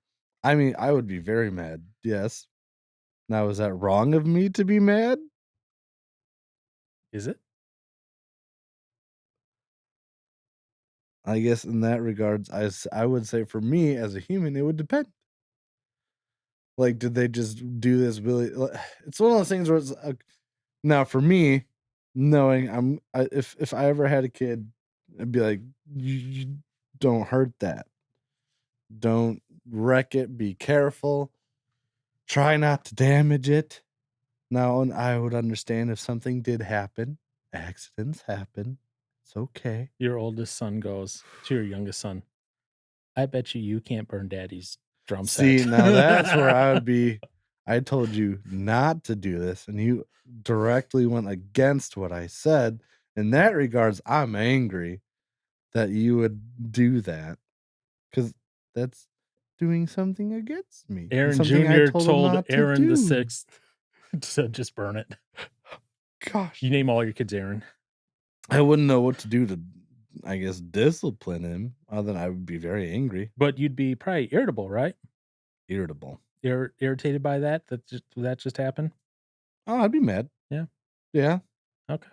Speaker 2: I mean, I would be very mad. Yes. Now is that wrong of me to be mad?
Speaker 1: Is it?
Speaker 2: I guess in that regards, I would say for me as a human, it would depend. Like, did they just do this really? It's one of those things where it's now for me, knowing if I ever had a kid, I'd be like, you don't hurt that, don't wreck it, be careful, try not to damage it. Now, and I would understand if something did happen, accidents happen, it's okay.
Speaker 1: Your oldest son goes to your youngest son, "I bet you can't burn daddy's drum
Speaker 2: See,
Speaker 1: set."
Speaker 2: now that's where I would be. I told you not to do this, and you directly went against what I said. In that regards, I'm angry that you would do that because that's doing something against me and
Speaker 1: Aaron
Speaker 2: something I
Speaker 1: Jr.
Speaker 2: told him
Speaker 1: told
Speaker 2: not to
Speaker 1: Aaron the
Speaker 2: do.
Speaker 1: 6th to just burn it.
Speaker 2: Gosh,
Speaker 1: You name all your kids Aaron.
Speaker 2: I wouldn't know what to do to, I guess, discipline him. Other than I would be very angry,
Speaker 1: But you'd be probably irritable, right?
Speaker 2: irritable.
Speaker 1: Irritated by that just happened?
Speaker 2: Oh, I'd be mad.
Speaker 1: Yeah,
Speaker 2: Yeah,
Speaker 1: okay.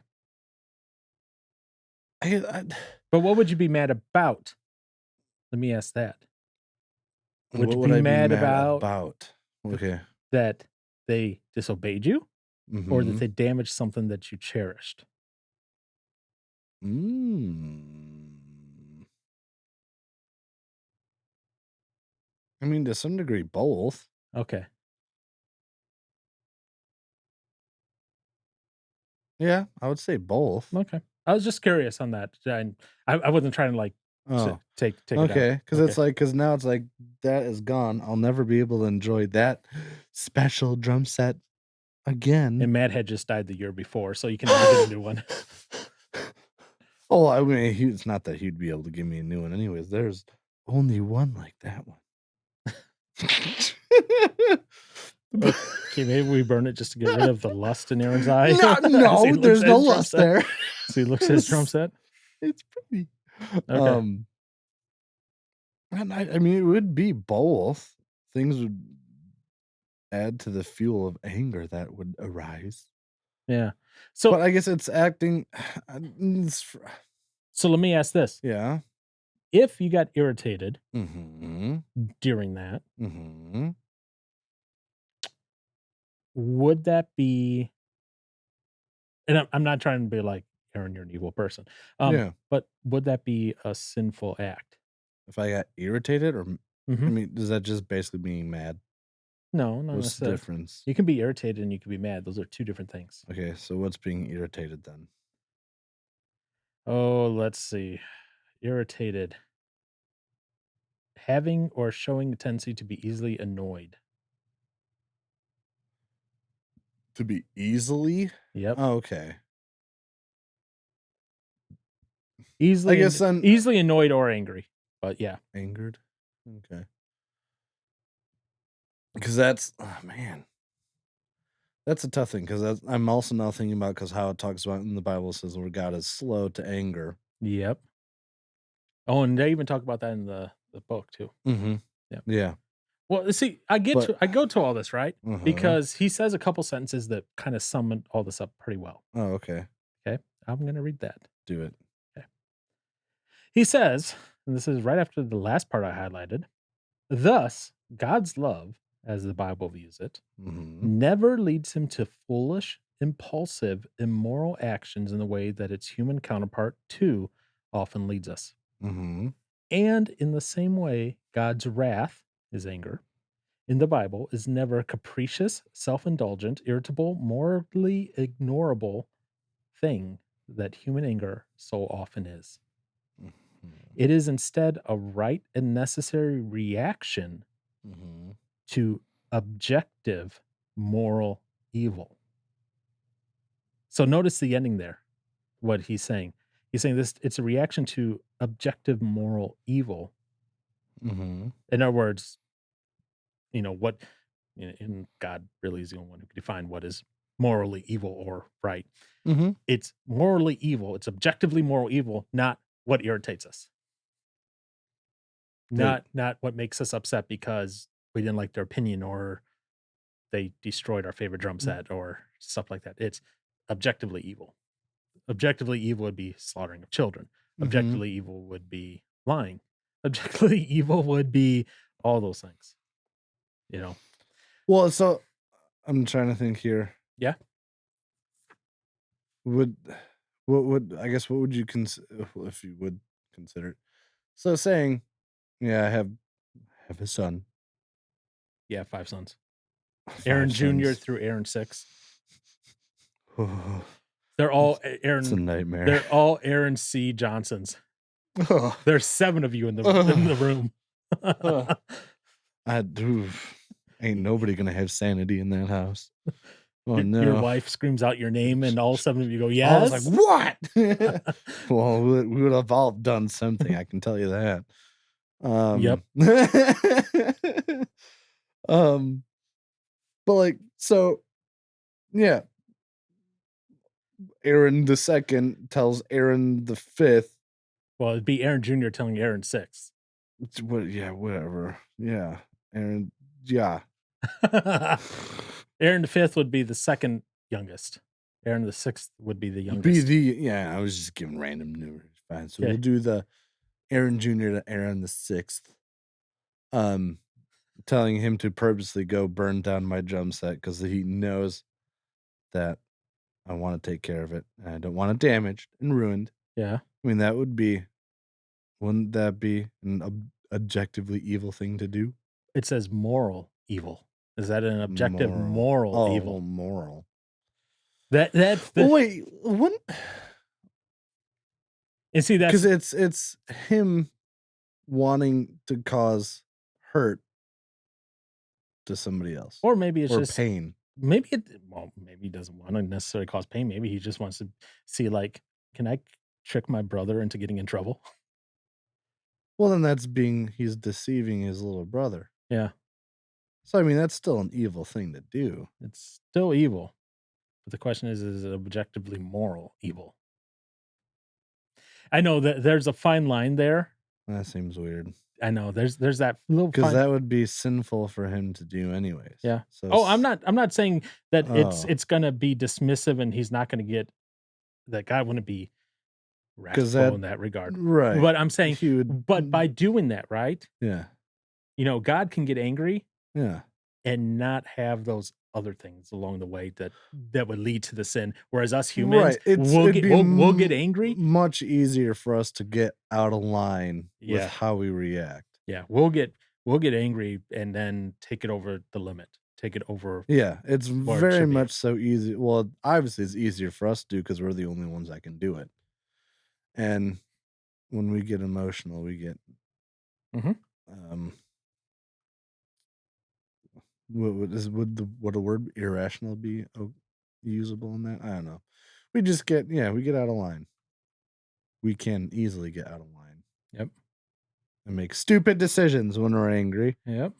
Speaker 2: I
Speaker 1: But what would you be mad about? Let me ask that. Would
Speaker 2: what
Speaker 1: you
Speaker 2: would
Speaker 1: be
Speaker 2: I be
Speaker 1: mad
Speaker 2: mad
Speaker 1: about
Speaker 2: about?
Speaker 1: th
Speaker 2: Okay.
Speaker 1: that they disobeyed you or that
Speaker 2: Mhm.
Speaker 1: they damaged something that you cherished?
Speaker 2: Mm. I mean, to some degree, both.
Speaker 1: Okay,
Speaker 2: Yeah, I would say both.
Speaker 1: okay. I was just curious on that. And I wasn't trying to, like, to
Speaker 2: Oh,
Speaker 1: take it out.
Speaker 2: okay. Because
Speaker 1: Okay.
Speaker 2: it's like, because now it's like that is gone. I'll never be able to enjoy that special drum set again.
Speaker 1: And Matt had just died the year before, so you can never get a new one.
Speaker 2: Oh, I mean, it's not that he'd be able to give me a new one, anyways. There's only one like that one.
Speaker 1: Okay, maybe we burn it just to get rid of the lust in Aaron's eye
Speaker 2: No,
Speaker 1: as he
Speaker 2: no,
Speaker 1: looks
Speaker 2: there's
Speaker 1: at
Speaker 2: no
Speaker 1: his drum
Speaker 2: lust
Speaker 1: set.
Speaker 2: there.
Speaker 1: So he looks at his drum set?
Speaker 2: It's pretty.
Speaker 1: Okay.
Speaker 2: And I mean, it would be both. Things would add to the fuel of anger that would arise.
Speaker 1: Yeah.
Speaker 2: But
Speaker 1: So
Speaker 2: I guess it's acting
Speaker 1: so let me ask this.
Speaker 2: yeah.
Speaker 1: If you got irritated
Speaker 2: Mhm.
Speaker 1: during that,
Speaker 2: Mhm.
Speaker 1: would that be and I'm not trying to be like, Aaron, you're an evil person.
Speaker 2: Yeah.
Speaker 1: But would that be a sinful act?
Speaker 2: If I got irritated I
Speaker 1: Mhm.
Speaker 2: mean, is that just basically being mad?
Speaker 1: No, not
Speaker 2: What's the
Speaker 1: necessarily.
Speaker 2: difference?
Speaker 1: You can be irritated and you can be mad. Those are 2 different things.
Speaker 2: Okay, so what's being irritated then?
Speaker 1: Oh, let's see. Irritated. Having or showing a tendency to be easily annoyed.
Speaker 2: To be easily?
Speaker 1: Yep.
Speaker 2: Oh, okay. I guess then
Speaker 1: easily annoyed or angry. But yeah.
Speaker 2: angered. Okay. Because that's oh, man, that's a tough thing. Because I'm also now thinking about because how it talks about in the Bible says where God is slow to anger.
Speaker 1: Yep. Oh, and they even talk about that in the book too.
Speaker 2: Mm-hmm.
Speaker 1: Yeah.
Speaker 2: Yeah,
Speaker 1: Well, see,
Speaker 2: but
Speaker 1: I go to all this, right?
Speaker 2: uh-huh.
Speaker 1: Because he says a couple sentences that kind of sum all this up pretty well.
Speaker 2: Oh, okay.
Speaker 1: Okay. I'm going to read that.
Speaker 2: Do it.
Speaker 1: Okay. He says, and this is right after the last part I highlighted, thus, God's love, as the Bible views it,
Speaker 2: Mm-hmm.
Speaker 1: never leads him to foolish, impulsive, immoral actions in the way that its human counterpart too often leads us.
Speaker 2: Mm-hmm.
Speaker 1: And in the same way, God's wrath, his anger, in the Bible is never a capricious, self indulgent, irritable, morally ignorable thing that human anger so often is.
Speaker 2: Mm-hmm.
Speaker 1: It is instead a right and necessary reaction
Speaker 2: Mm-hmm.
Speaker 1: to objective moral evil. So notice the ending there, what he's saying. He's saying this it's a reaction to objective moral evil.
Speaker 2: Mm-hmm.
Speaker 1: In other words, what and God really is the only one who can define what is morally evil or right.
Speaker 2: Mm-hmm.
Speaker 1: It's morally evil. It's objectively moral evil, not what irritates us.
Speaker 2: That
Speaker 1: Not what makes us upset because we didn't like their opinion or they destroyed our favorite drum set or stuff like that. It's objectively evil. Objectively evil would be slaughtering of children.
Speaker 2: mm-hmm.
Speaker 1: Objectively evil would be lying. Objectively evil would be all those things, you know.
Speaker 2: Well, so I'm trying to think here.
Speaker 1: Yeah.
Speaker 2: Would what would I guess what would you consider if you would consider it? So saying, yeah, I have a son,
Speaker 1: Yeah, 5 sons. Aaron
Speaker 2: 5
Speaker 1: Jr.
Speaker 2: sons.
Speaker 1: through Aaron 6.
Speaker 2: Oh,
Speaker 1: They're all A
Speaker 2: it's a
Speaker 1: Aaron
Speaker 2: nightmare.
Speaker 1: they're all Aaron C. Johnsons.
Speaker 2: Oh,
Speaker 1: There's 7 of you in the
Speaker 2: oh,
Speaker 1: room.
Speaker 2: oh. I do. Ain't nobody gonna have sanity in that house. Oh
Speaker 1: Your
Speaker 2: no.
Speaker 1: wife screams out your name and all 7 of you go,
Speaker 2: I was like,
Speaker 1: "Yes?"
Speaker 2: what? Well, we would have all done something, I can tell you that.
Speaker 1: Yep.
Speaker 2: Um, but like, so yeah, Aaron the second tells Aaron the fifth.
Speaker 1: Well, it'd be Aaron Jr. telling Aaron 6.
Speaker 2: What? Yeah, whatever. Yeah, Aaron. Yeah.
Speaker 1: Aaron the 5th would be the 2nd youngest. Aaron the 6th would be the
Speaker 2: Be
Speaker 1: youngest.
Speaker 2: the yeah. I was just giving random numbers. Fine. So we'll
Speaker 1: Okay.
Speaker 2: do the Aaron Junior to Aaron the sixth. Um, telling him to purposely go burn down my drum set because he knows that I want to take care of it. And I don't want it damaged and ruined.
Speaker 1: Yeah.
Speaker 2: I mean, wouldn't that be an objectively evil thing to do?
Speaker 1: It says moral evil. Is that an objective
Speaker 2: Moral.
Speaker 1: moral
Speaker 2: Oh, well,
Speaker 1: evil?
Speaker 2: moral.
Speaker 1: That's
Speaker 2: Well,
Speaker 1: the
Speaker 2: wait, wouldn't
Speaker 1: and see,
Speaker 2: because
Speaker 1: that's
Speaker 2: it's him wanting to cause hurt to somebody else
Speaker 1: or maybe it's
Speaker 2: or
Speaker 1: just
Speaker 2: pain.
Speaker 1: maybe he doesn't wanna necessarily cause pain. Maybe he just wants to see, like, "Can I trick my brother into getting in trouble?"
Speaker 2: Well, then he's deceiving his little brother.
Speaker 1: Yeah.
Speaker 2: So I mean, that's still an evil thing to do.
Speaker 1: It's still evil, but the question is it objectively moral evil? I know that there's a fine line there.
Speaker 2: That seems weird.
Speaker 1: I know there's that little
Speaker 2: Because
Speaker 1: fine
Speaker 2: that would be sinful for him to do anyways.
Speaker 1: yeah.
Speaker 2: So
Speaker 1: Oh, I'm not saying that
Speaker 2: oh,
Speaker 1: it's gonna be dismissive and he's not gonna get that God wouldn't be
Speaker 2: because
Speaker 1: wrathful
Speaker 2: that
Speaker 1: in that regard.
Speaker 2: right.
Speaker 1: But I'm saying,
Speaker 2: He would
Speaker 1: but by doing that, right?
Speaker 2: yeah,
Speaker 1: God can get angry
Speaker 2: yeah.
Speaker 1: and not have those other things along the way that would lead to the sin. Whereas us humans,
Speaker 2: Right. It'd be
Speaker 1: we'll get angry.
Speaker 2: much easier for us to get out of line with
Speaker 1: Yeah.
Speaker 2: how we react.
Speaker 1: Yeah. We'll get angry and then take it over the limit. Take it over
Speaker 2: Yeah, it's
Speaker 1: where it
Speaker 2: very
Speaker 1: should be.
Speaker 2: much so easy. Well, obviously, it's easier for us to do because we're the only ones that can do it. And when we get emotional, we get
Speaker 1: Mhm.
Speaker 2: um, would a word irrational be usable in that? I don't know. We just get we get out of line. we can easily get out of line
Speaker 1: Yep.
Speaker 2: and make stupid decisions when we're angry.
Speaker 1: Yep.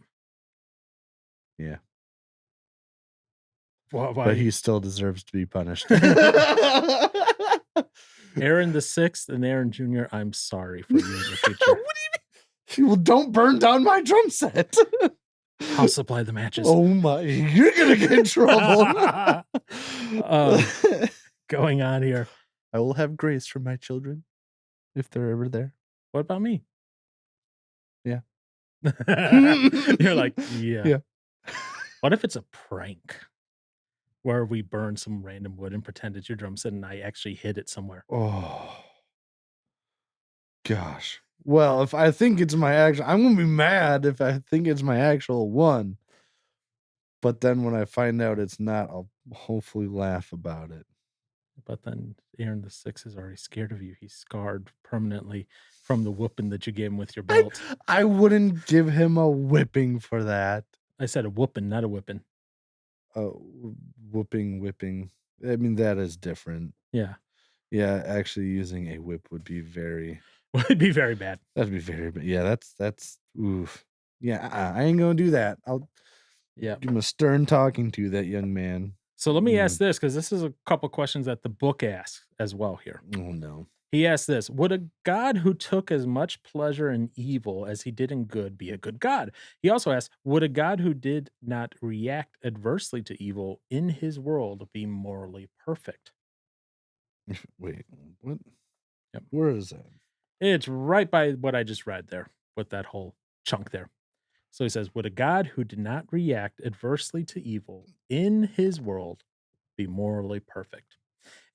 Speaker 2: Yeah.
Speaker 1: Why?
Speaker 2: But he still deserves to be punished.
Speaker 1: Aaron the Sixth and Aaron Jr., I'm sorry for you in the future.
Speaker 2: Well, don't burn down my drum set.
Speaker 1: I'll supply the matches.
Speaker 2: Oh my, you're gonna get in trouble.
Speaker 1: Going on here.
Speaker 2: I will have grace for my children if they're ever there.
Speaker 1: What about me?
Speaker 2: Yeah.
Speaker 1: You're like, yeah.
Speaker 2: Yeah.
Speaker 1: What if it's a prank where we burn some random wood and pretend it's your drum set and I actually hid it somewhere?
Speaker 2: Oh gosh. Well, if I think it's my actual, I'm gonna be mad if I think it's my actual one. But then when I find out it's not, I'll hopefully laugh about it.
Speaker 1: But then Aaron the Sixth is already scared of you. He's scarred permanently from the whooping that you gave him with your belt.
Speaker 2: I wouldn't give him a whipping for that.
Speaker 1: I said a whooping, not a whipping.
Speaker 2: Oh, whipping. I mean, that is different.
Speaker 1: Yeah.
Speaker 2: Yeah, actually using a whip would be very...
Speaker 1: Would be very bad.
Speaker 2: That'd be very bad. Yeah, that's oof. Yeah, I ain't gonna do that. I'll give him a stern talking to, that young man.
Speaker 1: So let me ask this, because this is a couple questions that the book asks as well here.
Speaker 2: Oh, no.
Speaker 1: He asks this: would a God who took as much pleasure in evil as he did in good be a good God? He also asks, would a God who did not react adversely to evil in his world be morally perfect?
Speaker 2: Wait, what?
Speaker 1: Yep.
Speaker 2: Where is that?
Speaker 1: It's right by what I just read there with that whole chunk there. So he says, would a God who did not react adversely to evil in his world be morally perfect?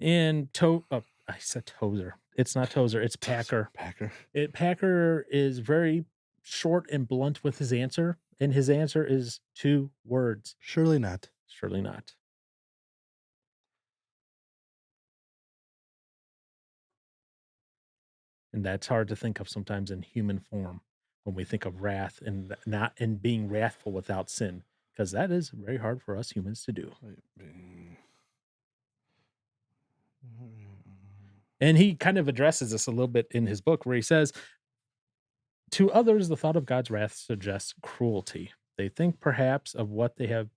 Speaker 1: And I said Tozer. It's not Tozer. It's Packer. Packer is very short and blunt with his answer, and his answer is 2 words.
Speaker 2: Surely not.
Speaker 1: Surely not. And that's hard to think of sometimes in human form when we think of wrath and not in being wrathful without sin, because that is very hard for us humans to do. And he kind of addresses this a little bit in his book where he says, to others, the thought of God's wrath suggests cruelty. They think perhaps of what they have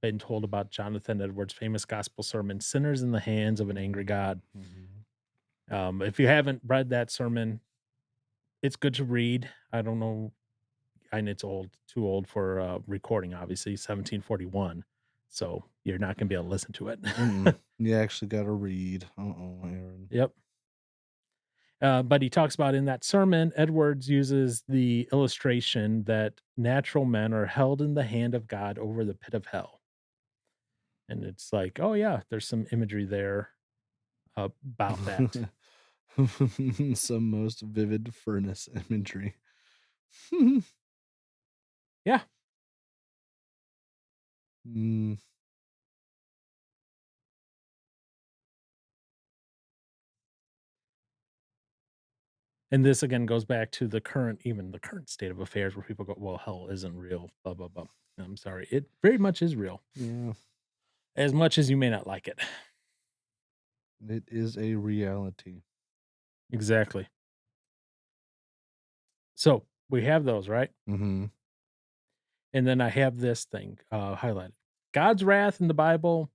Speaker 1: been told about Jonathan Edwards' famous gospel sermon, Sinners in the Hands of an Angry God. If you haven't read that sermon, it's good to read. I don't know. And it's too old for recording, obviously, 1741. So you're not going to be able to listen to it.
Speaker 2: You actually got to read. Aaron.
Speaker 1: Yep. But he talks about in that sermon, Edwards uses the illustration that natural men are held in the hand of God over the pit of hell. And it's like, oh, yeah, there's some imagery there about that.
Speaker 2: Some most vivid furnace imagery.
Speaker 1: Yeah. And this again goes back to even the current state of affairs where people go, well, hell isn't real, blah, blah, blah. I'm sorry. It very much is real.
Speaker 2: Yeah.
Speaker 1: As much as you may not like it.
Speaker 2: It is a reality.
Speaker 1: Exactly. So we have those, right?
Speaker 2: Mm-hmm.
Speaker 1: And then I have this thing highlighted. God's wrath in the Bible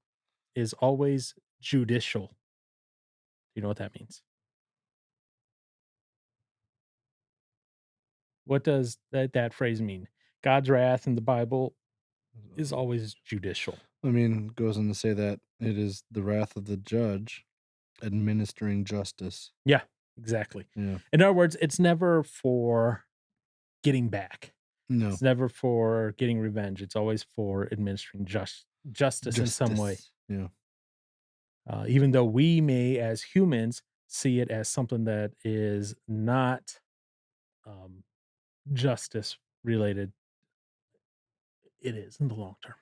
Speaker 1: is always judicial. Do you know what that means? What does that phrase mean? God's wrath in the Bible is always judicial.
Speaker 2: I mean, it goes on to say that it is the wrath of the judge administering justice.
Speaker 1: Yeah, exactly.
Speaker 2: Yeah.
Speaker 1: In other words, it's never for getting back.
Speaker 2: No.
Speaker 1: It's never for getting revenge. It's always for administering justice in some way.
Speaker 2: Yeah.
Speaker 1: Even though we may, as humans, see it as something that is not justice related, it is in the long term.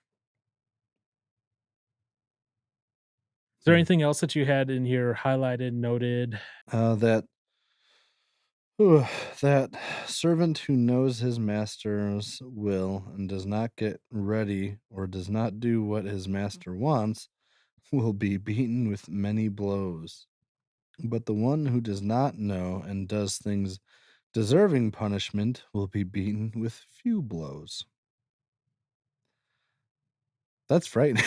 Speaker 1: Is there anything else that you had in here highlighted, noted?
Speaker 2: That servant who knows his master's will and does not get ready or does not do what his master wants will be beaten with many blows. But the one who does not know and does things deserving punishment will be beaten with few blows. That's frightening.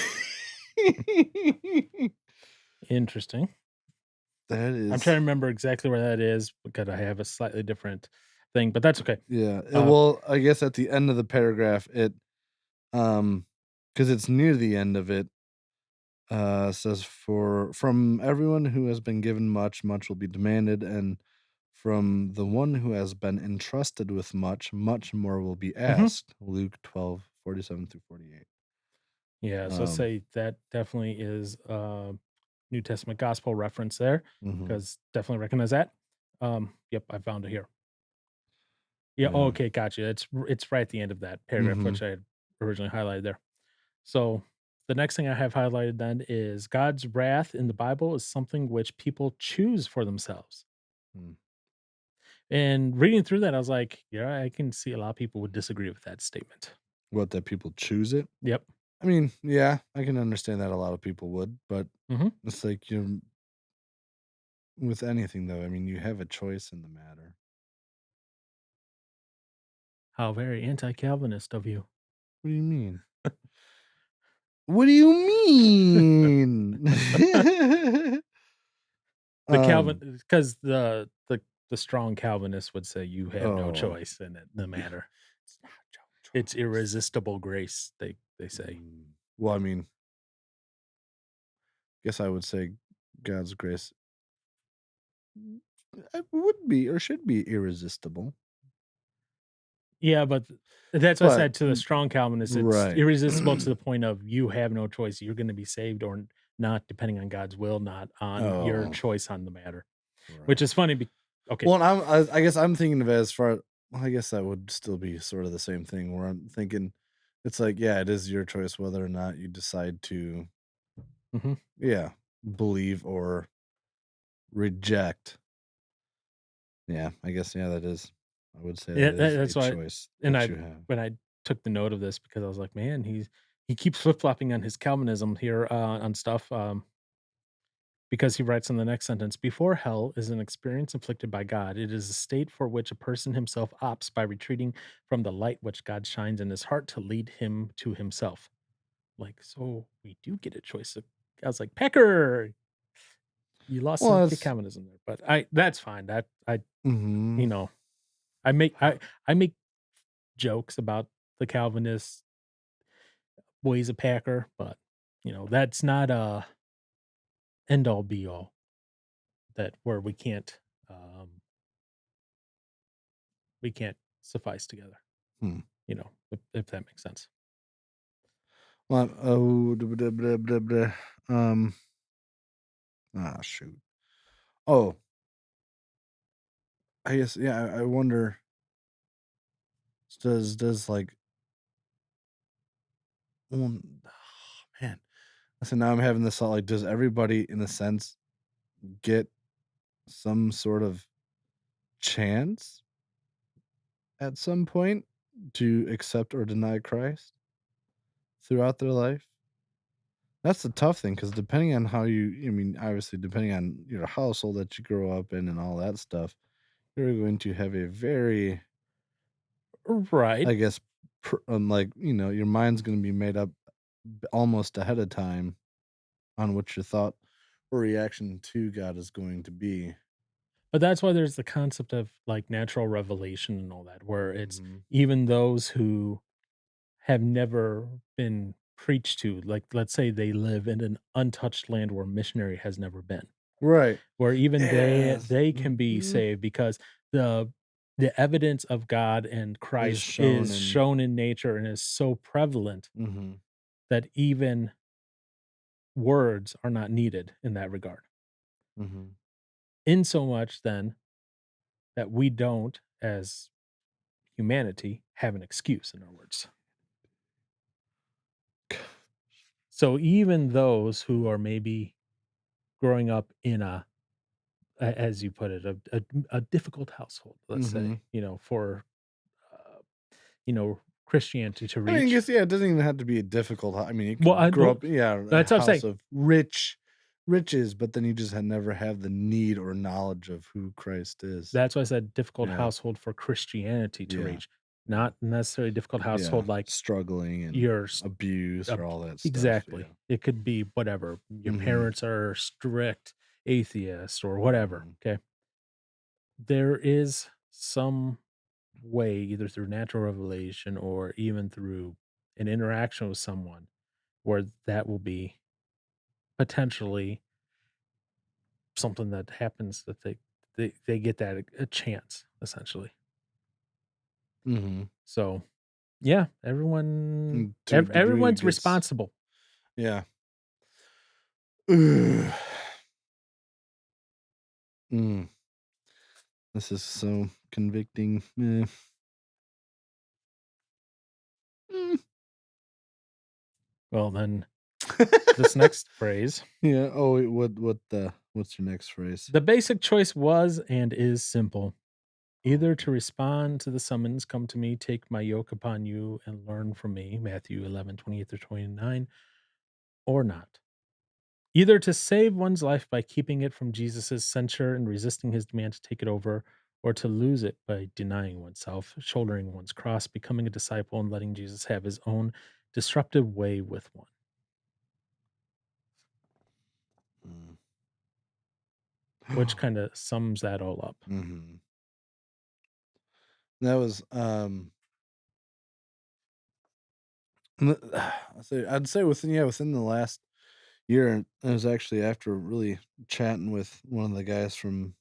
Speaker 1: Interesting.
Speaker 2: That
Speaker 1: I'm trying to
Speaker 2: is,
Speaker 1: remember exactly where that is because I have a slightly different thing, but that's okay.
Speaker 2: yeah.
Speaker 1: Uh,
Speaker 2: Well, I guess at the end of the paragraph, um, because it's near the end of it, says for from everyone who has been given much, much will be demanded, and from the one who has been entrusted with much, much more will be
Speaker 1: mhm.
Speaker 2: asked. Luke 12:47 through 48.
Speaker 1: Yeah, so
Speaker 2: Um,
Speaker 1: say that definitely is New Testament gospel reference there
Speaker 2: mhm,
Speaker 1: because definitely recognize that. Yep, I found it here. Yeah, oh,
Speaker 2: yeah.
Speaker 1: okay, gotcha. It's right at the end of that paragraph,
Speaker 2: Mhm,
Speaker 1: which I had originally highlighted there. So the next thing I have highlighted then is God's wrath in the Bible is something which people choose for themselves.
Speaker 2: mm.
Speaker 1: And reading through that, I was like, yeah, I can see a lot of people would disagree with that statement.
Speaker 2: What, that people choose it?
Speaker 1: Yep.
Speaker 2: I mean, yeah, I can understand that a lot of people would, but
Speaker 1: Hmm.
Speaker 2: it's like you with anything though. I mean, you have a choice in the matter.
Speaker 1: How very anti-Calvinist of you.
Speaker 2: What do you mean? What do you mean?
Speaker 1: The
Speaker 2: um.
Speaker 1: Calvin, because the strong Calvinist would say you have no
Speaker 2: Oh.
Speaker 1: choice in it, the
Speaker 2: Yeah.
Speaker 1: matter.
Speaker 2: It's not your
Speaker 1: It's
Speaker 2: choice.
Speaker 1: irresistible grace, they say.
Speaker 2: Well, I mean, guess I would say God's grace would be or should be irresistible,
Speaker 1: Yeah, but that's what I
Speaker 2: but
Speaker 1: said to the strong Calvinist, it's
Speaker 2: right.
Speaker 1: irresistible to the point of you have no choice. You're gonna be saved or not depending on God's will, not on your
Speaker 2: Oh,
Speaker 1: choice on the matter, which
Speaker 2: right.
Speaker 1: is funny okay.
Speaker 2: Well, and I guess I'm thinking of it as far well, I guess that would still be sort of the same thing where I'm thinking it's like, yeah, it is your choice whether or not you decide to,
Speaker 1: Mhm.
Speaker 2: yeah, believe or reject. Yeah, I guess, yeah, that is I would say
Speaker 1: Yeah,
Speaker 2: that is a
Speaker 1: that's why
Speaker 2: choice
Speaker 1: and
Speaker 2: that
Speaker 1: I
Speaker 2: you have.
Speaker 1: when I took the note of this because I was like, "Man, he keeps flip-flopping on his Calvinism here, on stuff," because he writes in the next sentence, "Before hell is an experience inflicted by God. It is a state for which a person himself opts by retreating from the light which God shines in his heart to lead him to himself." Like, so we do get a choice. I was like, "Pecker, you lost some
Speaker 2: Well, it's
Speaker 1: Calvinism there," but that's fine. That
Speaker 2: mhm.
Speaker 1: you know, I make I make jokes about the Calvinist ways of Packer, but that's not a end all be all that where um we can't suffice together,
Speaker 2: Hmm.
Speaker 1: if that makes sense.
Speaker 2: Well, oh, blah, blah, blah, blah. Um, shoot. Oh, I guess, yeah, I wonder, does like, well, man. So now I'm having this thought, like, does everybody in a sense get some sort of chance at some point to accept or deny Christ throughout their life? That's the tough thing because depending on how I mean, obviously, depending on your household that you grow up in and all that stuff, you're going to have a very,
Speaker 1: Right.
Speaker 2: I guess, like, your mind's going to be made up almost ahead of time on what your thought or reaction to God is going to be.
Speaker 1: But that's why there's the concept of like natural revelation and all that, where it's
Speaker 2: Mhm.
Speaker 1: even those who have never been preached to, like let's say they live in an untouched land where missionary has never been,
Speaker 2: Right.
Speaker 1: where even
Speaker 2: Yes.
Speaker 1: they can be
Speaker 2: Mhm.
Speaker 1: saved because the the evidence of God and
Speaker 2: Is
Speaker 1: Christ
Speaker 2: shown
Speaker 1: is
Speaker 2: in.
Speaker 1: shown in nature and is so prevalent
Speaker 2: Mhm.
Speaker 1: that even words are not needed in that regard.
Speaker 2: Mhm.
Speaker 1: In so much then that we don't, as humanity, have an excuse in our words. So even those who are maybe growing up in as you put it, a difficult household, let's say,
Speaker 2: Mhm.
Speaker 1: for uh, Christianity to
Speaker 2: I mean, I
Speaker 1: reach.
Speaker 2: guess, yeah, it doesn't even have to be a difficult I mean, you
Speaker 1: Well,
Speaker 2: could grow
Speaker 1: no,
Speaker 2: up, yeah, in a
Speaker 1: that's what I'm saying.
Speaker 2: house of rich, riches, but then you just had never have the need or knowledge of who Christ is.
Speaker 1: That's why I said difficult
Speaker 2: Yeah.
Speaker 1: household for Christianity to
Speaker 2: Yeah.
Speaker 1: reach, not necessarily difficult
Speaker 2: Yeah.
Speaker 1: household like
Speaker 2: Struggling and
Speaker 1: your
Speaker 2: abuse or
Speaker 1: Ab
Speaker 2: all that stuff. Yeah.
Speaker 1: exactly. It could be whatever. Your
Speaker 2: Mhm.
Speaker 1: parents are strict atheists or whatever,
Speaker 2: Mhm.
Speaker 1: okay? There is some way, either through natural revelation or even through an interaction with someone, where that will be potentially something that happens that they get that a chance, essentially.
Speaker 2: Mhm.
Speaker 1: So, yeah, everyone
Speaker 2: To a degree, it
Speaker 1: everyone's
Speaker 2: gets
Speaker 1: responsible.
Speaker 2: yeah. Ugh. Mm. This is so convicting. Mm.
Speaker 1: Well, then this next phrase.
Speaker 2: Yeah. Oh, wait, what's your next phrase?
Speaker 1: The basic choice was and is simple: either to respond to the summons, "Come to me, take my yoke upon you, and learn from me," Matthew 11:28-29, or not. Either to save one's life by keeping it from Jesus' censure and resisting his demand to take it over, or to lose it by denying oneself, shouldering one's cross, becoming a disciple, and letting Jesus have his own disruptive way with one.
Speaker 2: Mm.
Speaker 1: Which kind of sums that all up.
Speaker 2: Mhm. That was, I'd say within the last year, and it was actually after really chatting with one of the guys from,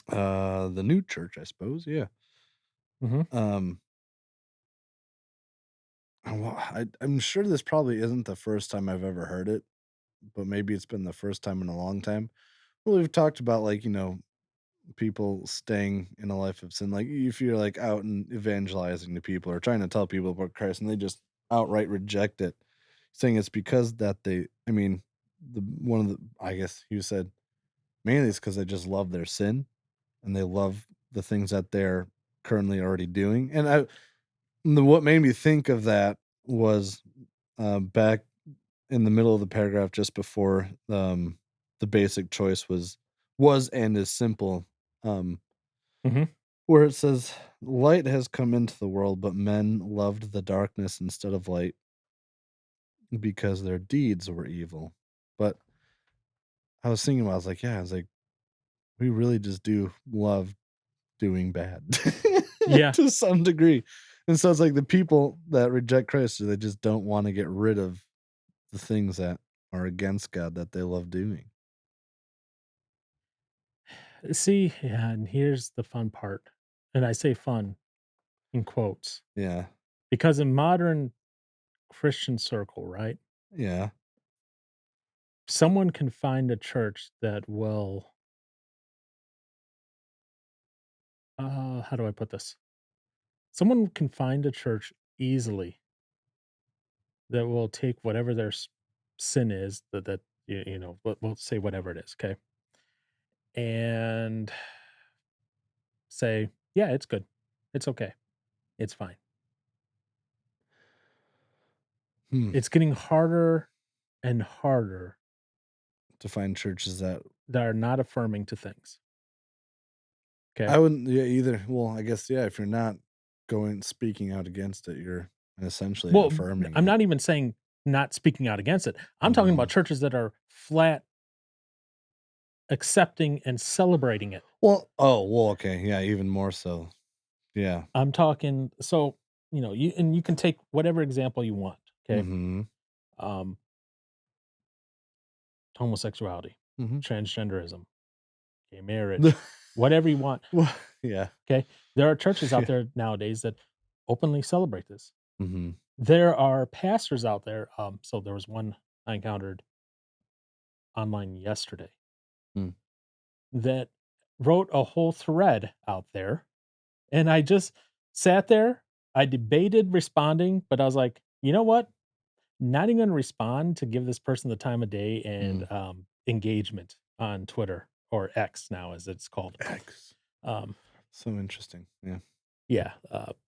Speaker 2: the new church, I suppose, yeah.
Speaker 1: Mhm.
Speaker 2: Um, well, I'm sure this probably isn't the first time I've ever heard it, but maybe it's been the first time in a long time. Well, we've talked about, like, people staying in a life of sin. Like, if you're, like, out and evangelizing to people or trying to tell people about Christ and they just outright reject it, saying it's because that I mean, I guess you said mainly it's because they just love their sin and they love the things that they're currently already doing. And what made me think of that was, back in the middle of the paragraph just before, the basic choice was and is simple, um,
Speaker 1: Mhm.
Speaker 2: where it says, "Light has come into the world, but men loved the darkness instead of light because their deeds were evil." But I was thinking about, I was like, yeah, I was like, we really just do love doing bad
Speaker 1: Yeah.
Speaker 2: to some degree. And so it's like the people that reject Christ, they just don't want to get rid of the things that are against God that they love doing.
Speaker 1: See, yeah, and here's the fun part, and I say fun in quotes,
Speaker 2: Yeah.
Speaker 1: because in modern Christian circle, right,
Speaker 2: Yeah.
Speaker 1: someone can find a church that will, how do I put this? Someone can find a church easily that will take whatever their sin is that we'll say whatever it is, okay, and say, yeah, it's good, it's okay, it's fine.
Speaker 2: Hmm.
Speaker 1: It's getting harder and harder
Speaker 2: To find churches that
Speaker 1: that are not affirming to things. Okay.
Speaker 2: I wouldn't, yeah, either. Well, I guess, yeah, if you're not speaking out against it, you're essentially
Speaker 1: Well,
Speaker 2: affirming
Speaker 1: I'm
Speaker 2: it.
Speaker 1: not even saying not speaking out against it. I'm talking about
Speaker 2: Mhm.
Speaker 1: churches that are flat accepting and celebrating it.
Speaker 2: Well, okay, yeah, even more so. Yeah.
Speaker 1: I'm talking, so, you can take whatever example you want, okay?
Speaker 2: Mhm.
Speaker 1: Um, homosexuality,
Speaker 2: Mhm.
Speaker 1: transgenderism, gay marriage, whatever you want,
Speaker 2: Well, yeah.
Speaker 1: okay? There are churches out
Speaker 2: Yeah.
Speaker 1: there nowadays that openly celebrate this.
Speaker 2: Mhm.
Speaker 1: There are pastors out there, so there was one I encountered online yesterday
Speaker 2: Mm.
Speaker 1: that wrote a whole thread out there, and I just sat there, I debated responding, but I was like, "You know what? Not even gonna respond to give this person the time of day
Speaker 2: Mm.
Speaker 1: and, engagement on Twitter, or X now as it's called."
Speaker 2: X.
Speaker 1: Um,
Speaker 2: So interesting. Yeah.
Speaker 1: yeah,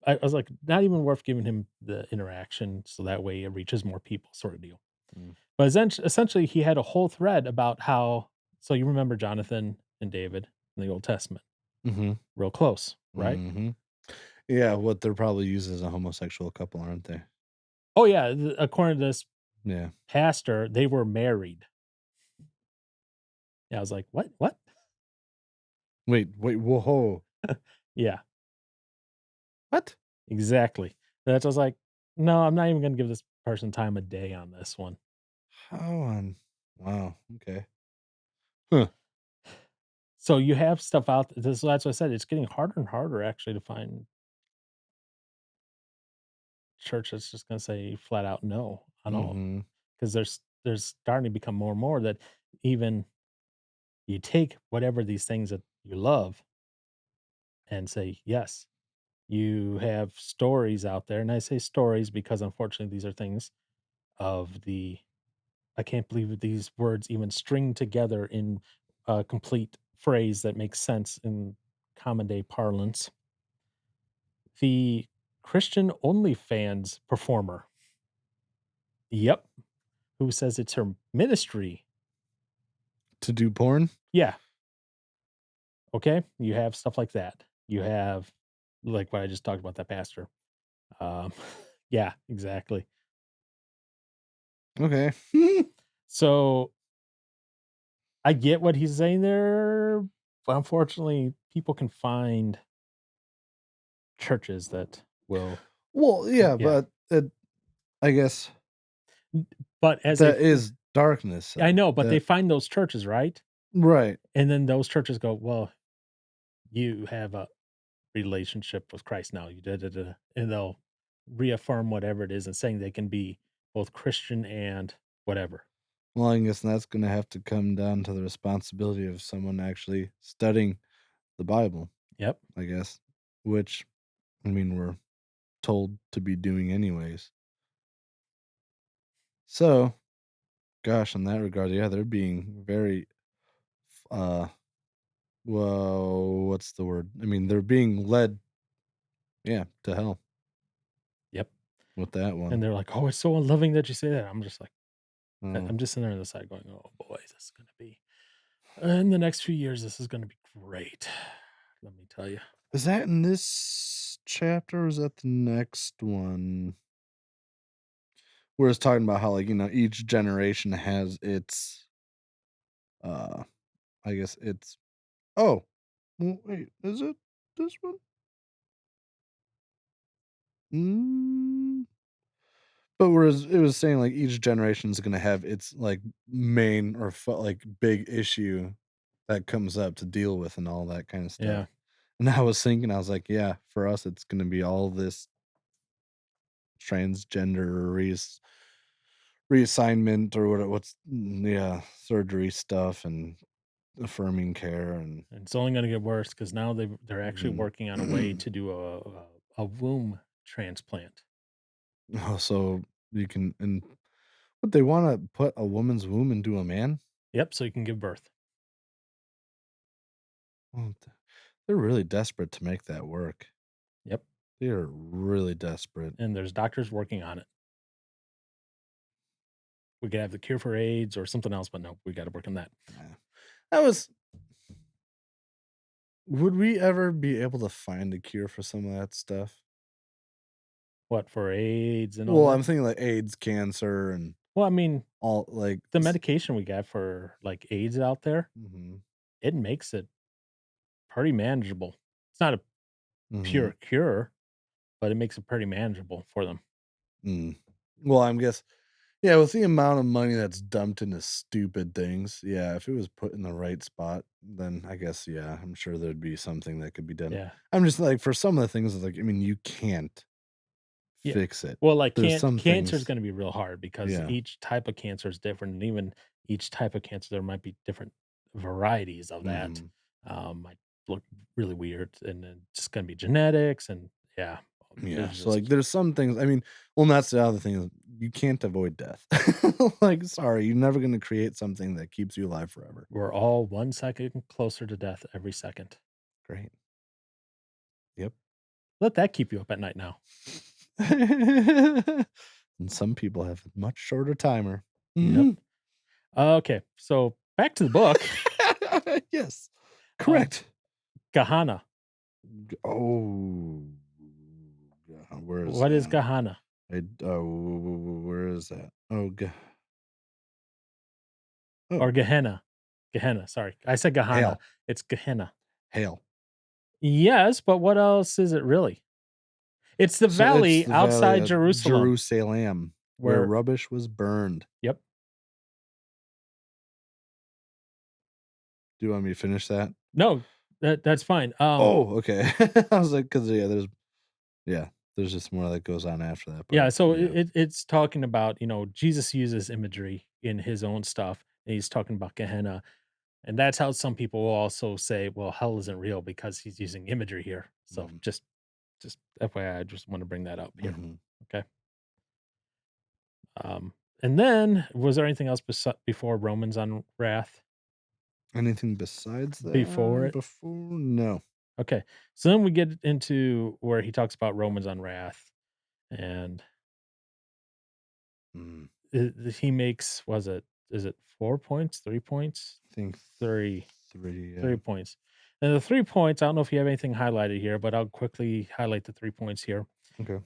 Speaker 1: I was like, not even worth giving him the interaction so that way it reaches more people, sort of deal.
Speaker 2: Mm.
Speaker 1: But essentially, he had a whole thread about how so you remember Jonathan and David in the Old Testament,
Speaker 2: Mhm.
Speaker 1: real close, right?
Speaker 2: Mhm. Yeah, what they're probably used as a homosexual couple, aren't they?
Speaker 1: Oh, yeah, according to this
Speaker 2: Yeah.
Speaker 1: pastor, they were married. Yeah, I was like, "What? What?"
Speaker 2: Wait, whoa.
Speaker 1: Yeah,
Speaker 2: What?
Speaker 1: exactly. That's I was like, "No, I'm not even gonna give this person time of day on this one."
Speaker 2: How on wow, okay. Huh.
Speaker 1: So you have stuff out this that's what I said, it's getting harder and harder actually to find church that's just gonna say flat out no on all,
Speaker 2: Mhm.
Speaker 1: because there's starting to become more and more that even you take whatever these things that you love and say, "Yes." You have stories out there, and I say stories because unfortunately these are things of the I can't believe that these words even string together in a complete phrase that makes sense in common day parlance. The Christian OnlyFans performer. Yep. Who says it's her ministry.
Speaker 2: To do porn?
Speaker 1: Yeah. Okay. You have stuff like that. You have like what I just talked about, that pastor. Um, yeah, exactly.
Speaker 2: Okay.
Speaker 1: So I get what he's saying there, but unfortunately, people can find churches that will,
Speaker 2: Well, yeah,
Speaker 1: yeah.
Speaker 2: but I guess
Speaker 1: But as a
Speaker 2: that is darkness,
Speaker 1: I know, but they
Speaker 2: that
Speaker 1: find those churches, right?
Speaker 2: right.
Speaker 1: And then those churches go, "Well, you have a relationship with Christ now, you da da da," and they'll reaffirm whatever it is and saying they can be both Christian and whatever.
Speaker 2: Well, I guess that's gonna have to come down to the responsibility of someone actually studying the Bible,
Speaker 1: Yep.
Speaker 2: I guess, which, I mean, we're told to be doing anyways. So, gosh, in that regard, yeah, they're being very, uh, well, what's the word? I mean, they're being led, yeah, to hell
Speaker 1: Yep.
Speaker 2: with that
Speaker 1: And
Speaker 2: one.
Speaker 1: they're like, "Oh, it's so unloving that you say that." I'm just like
Speaker 2: Oh,
Speaker 1: I'm just sitting there on the side going, "Oh boy, this is gonna be in the next few years, this is gonna be great." Let me tell you.
Speaker 2: is that in this chapter or is that the next one? Where it's talking about how, like, each generation has its, uh, I guess it's, oh, wait, is it this one? Mm. But whereas it was saying, like, each generation is gonna have its, like, main or like, big issue that comes up to deal with and all that kinda
Speaker 1: Yeah.
Speaker 2: stuff. And I was thinking, I was like, yeah, for us, it's gonna be all this transgender reassignment or yeah, surgery stuff and affirming care and
Speaker 1: And it's only gonna get worse because now they're actually
Speaker 2: mhm.
Speaker 1: working on a way to do a womb transplant.
Speaker 2: Oh, so you can and what they wanna put a woman's womb into a man?
Speaker 1: Yep, so you can give birth.
Speaker 2: Oh, they're really desperate to make that work.
Speaker 1: Yep,
Speaker 2: They are really desperate.
Speaker 1: and there's doctors working on it. We could have the cure for AIDS or something else, but no, we gotta work on that.
Speaker 2: Yeah. That was would we ever be able to find a cure for some of that stuff?
Speaker 1: What, for AIDS and all
Speaker 2: Well,
Speaker 1: that?
Speaker 2: I'm thinking like AIDS, cancer, and
Speaker 1: Well, I mean,
Speaker 2: all like
Speaker 1: the medication we got for, like, AIDS out there,
Speaker 2: mhm,
Speaker 1: it makes it pretty manageable. It's not a
Speaker 2: mhm,
Speaker 1: pure cure, but it makes it pretty manageable for them.
Speaker 2: mm. Well, I'm guess yeah, with the amount of money that's dumped into stupid things, yeah, if it was put in the right spot, then I guess, yeah, I'm sure there'd be something that could be done.
Speaker 1: Yeah.
Speaker 2: I'm just like, for some of the things, like, I mean, you can't
Speaker 1: Yeah.
Speaker 2: fix it.
Speaker 1: Well, like,
Speaker 2: There's some
Speaker 1: cancer is
Speaker 2: things
Speaker 1: gonna be real hard because
Speaker 2: yeah,
Speaker 1: each type of cancer is different, and even each type of cancer, there might be different varieties of that.
Speaker 2: mhm.
Speaker 1: Might look really weird, and then it's just gonna be genetics, and yeah,
Speaker 2: Yeah,
Speaker 1: there's
Speaker 2: so, like,
Speaker 1: just
Speaker 2: there's some things I mean, well, and that's the other thing is you can't avoid death. Like, sorry, you're never gonna create something that keeps you alive forever.
Speaker 1: we're all 1 second closer to death every second.
Speaker 2: Great. Yep.
Speaker 1: Let that keep you up at night now.
Speaker 2: And some people have a much shorter timer.
Speaker 1: Yep.
Speaker 2: Mhm.
Speaker 1: Okay, so back to the book.
Speaker 2: Yes.
Speaker 1: Uh,
Speaker 2: Correct.
Speaker 1: Gehenna.
Speaker 2: Oh, where is
Speaker 1: What is
Speaker 2: that?
Speaker 1: Gehenna
Speaker 2: Where is that? Oh, oh,
Speaker 1: or Gehenna? Gehenna, sorry. I said Gehenna.
Speaker 2: hail,
Speaker 1: It's Gehenna.
Speaker 2: hail.
Speaker 1: Yes, but what else is it really? It's the
Speaker 2: So it's
Speaker 1: valley
Speaker 2: the valley
Speaker 1: outside
Speaker 2: of
Speaker 1: Jerusalem
Speaker 2: Jerusalem, where
Speaker 1: where
Speaker 2: rubbish was burned.
Speaker 1: yep.
Speaker 2: Do you want me to finish that?
Speaker 1: No, that's fine.
Speaker 2: Oh, okay. I was like, because yeah, there's just more that goes on after that
Speaker 1: Yeah,
Speaker 2: part.
Speaker 1: so
Speaker 2: Yeah.
Speaker 1: it's talking about, Jesus uses imagery in his own stuff, and he's talking about Gehenna, and that's how some people will also say, "Well, hell isn't real because he's using imagery here." So
Speaker 2: Mhm,
Speaker 1: just FYI, I just want to bring that up here.
Speaker 2: mhm.
Speaker 1: Okay. And then was there anything else before Romans on wrath?
Speaker 2: Anything besides
Speaker 1: Before
Speaker 2: that
Speaker 1: it?
Speaker 2: before? No.
Speaker 1: Okay. So then we get into where he talks about Romans on wrath, and
Speaker 2: Mm,
Speaker 1: he makes is it 4 points, 3 points?
Speaker 2: I think
Speaker 1: 3
Speaker 2: 3,
Speaker 1: 3
Speaker 2: yeah.
Speaker 1: points. And the 3 points, I don't know if you have anything highlighted here, but I'll quickly highlight the 3 points here.
Speaker 2: Okay.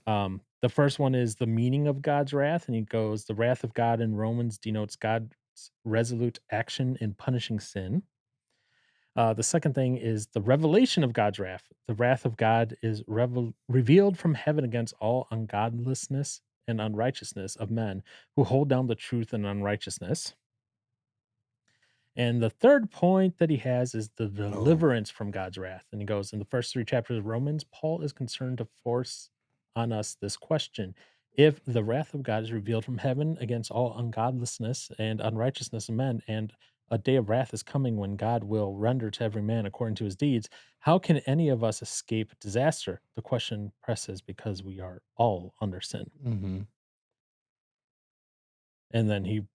Speaker 1: The first one is the meaning of God's wrath, and he goes, the wrath of God in Romans denotes God's resolute action in punishing sin. The second thing is the revelation of God's wrath. The wrath of God is revealed from heaven against all ungodlessness and unrighteousness of men who hold down the truth in unrighteousness. And the third point that he has is the
Speaker 2: Oh,
Speaker 1: deliverance from God's wrath. And he goes, in the first 3 chapters of Romans, Paul is concerned to force on us this question: if the wrath of God is revealed from heaven against all ungodlessness and unrighteousness of men, and a day of wrath is coming when God will render to every man according to his deeds, how can any of us escape disaster? The question presses because we are all under sin.
Speaker 2: mhm.
Speaker 1: And then he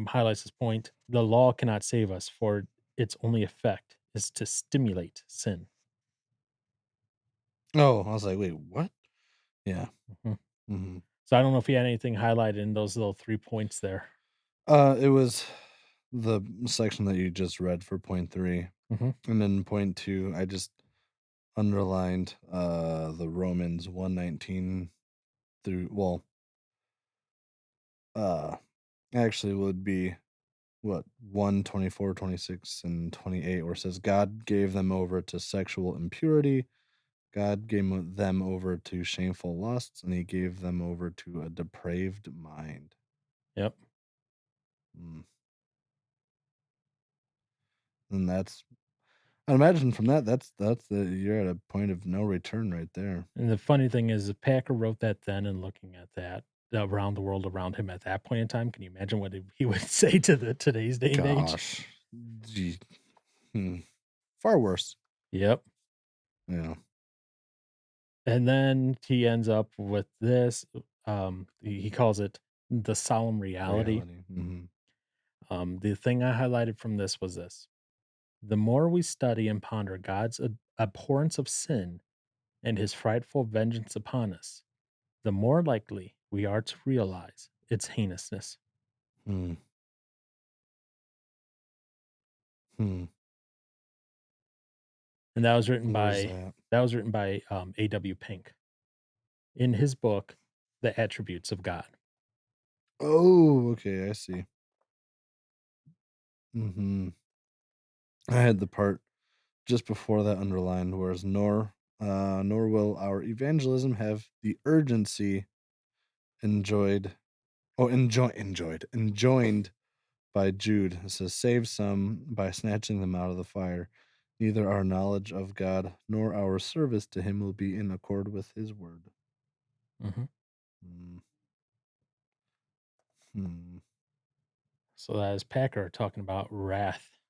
Speaker 1: highlights his point: the law cannot save us, for its only effect is to stimulate sin.
Speaker 2: Oh, I was like, "Wait, what?" Yeah.
Speaker 1: Mhm.
Speaker 2: Mhm.
Speaker 1: So I don't know if you had anything highlighted in those little 3 points there.
Speaker 2: It was the section that you just read for point 3,
Speaker 1: Mhm.
Speaker 2: and then point 2, I just underlined, the Romans 1:19 through uh, actually would be what, 1:24, 26, and 28, where it says, "God gave them over to sexual impurity. God gave them over to shameful lusts, and he gave them over to a depraved mind."
Speaker 1: Yep.
Speaker 2: Mm, and I imagine from that's the you're at a point of no return right there.
Speaker 1: And the funny thing is, if Packer wrote that then and looking at that around the world around him at that point in time, can you imagine what he would say to the today's day and age?
Speaker 2: Gosh. Gee, hmm, far worse.
Speaker 1: Yep.
Speaker 2: Yeah,
Speaker 1: And then he ends up with this, he calls it the solemn reality.
Speaker 2: reality. Mhm.
Speaker 1: The thing I highlighted from this was this: the more we study and ponder God's abhorrence of sin and his frightful vengeance upon us, the more likely we are to realize its heinousness.
Speaker 2: Hmm, hmm.
Speaker 1: And that was written
Speaker 2: Where's
Speaker 1: by
Speaker 2: that?
Speaker 1: A.W. Pink in his book, The Attributes of God.
Speaker 2: Oh, okay, I see. Mhm. I had the part just before that underlined, whereas nor will our evangelism have the urgency enjoyed enjoined by Jude. It says, "Save some by snatching them out of the fire. Neither our knowledge of God nor our service to him will be in accord with his word."
Speaker 1: Mhm.
Speaker 2: Mm, hmm.
Speaker 1: So that is Packer talking about wrath.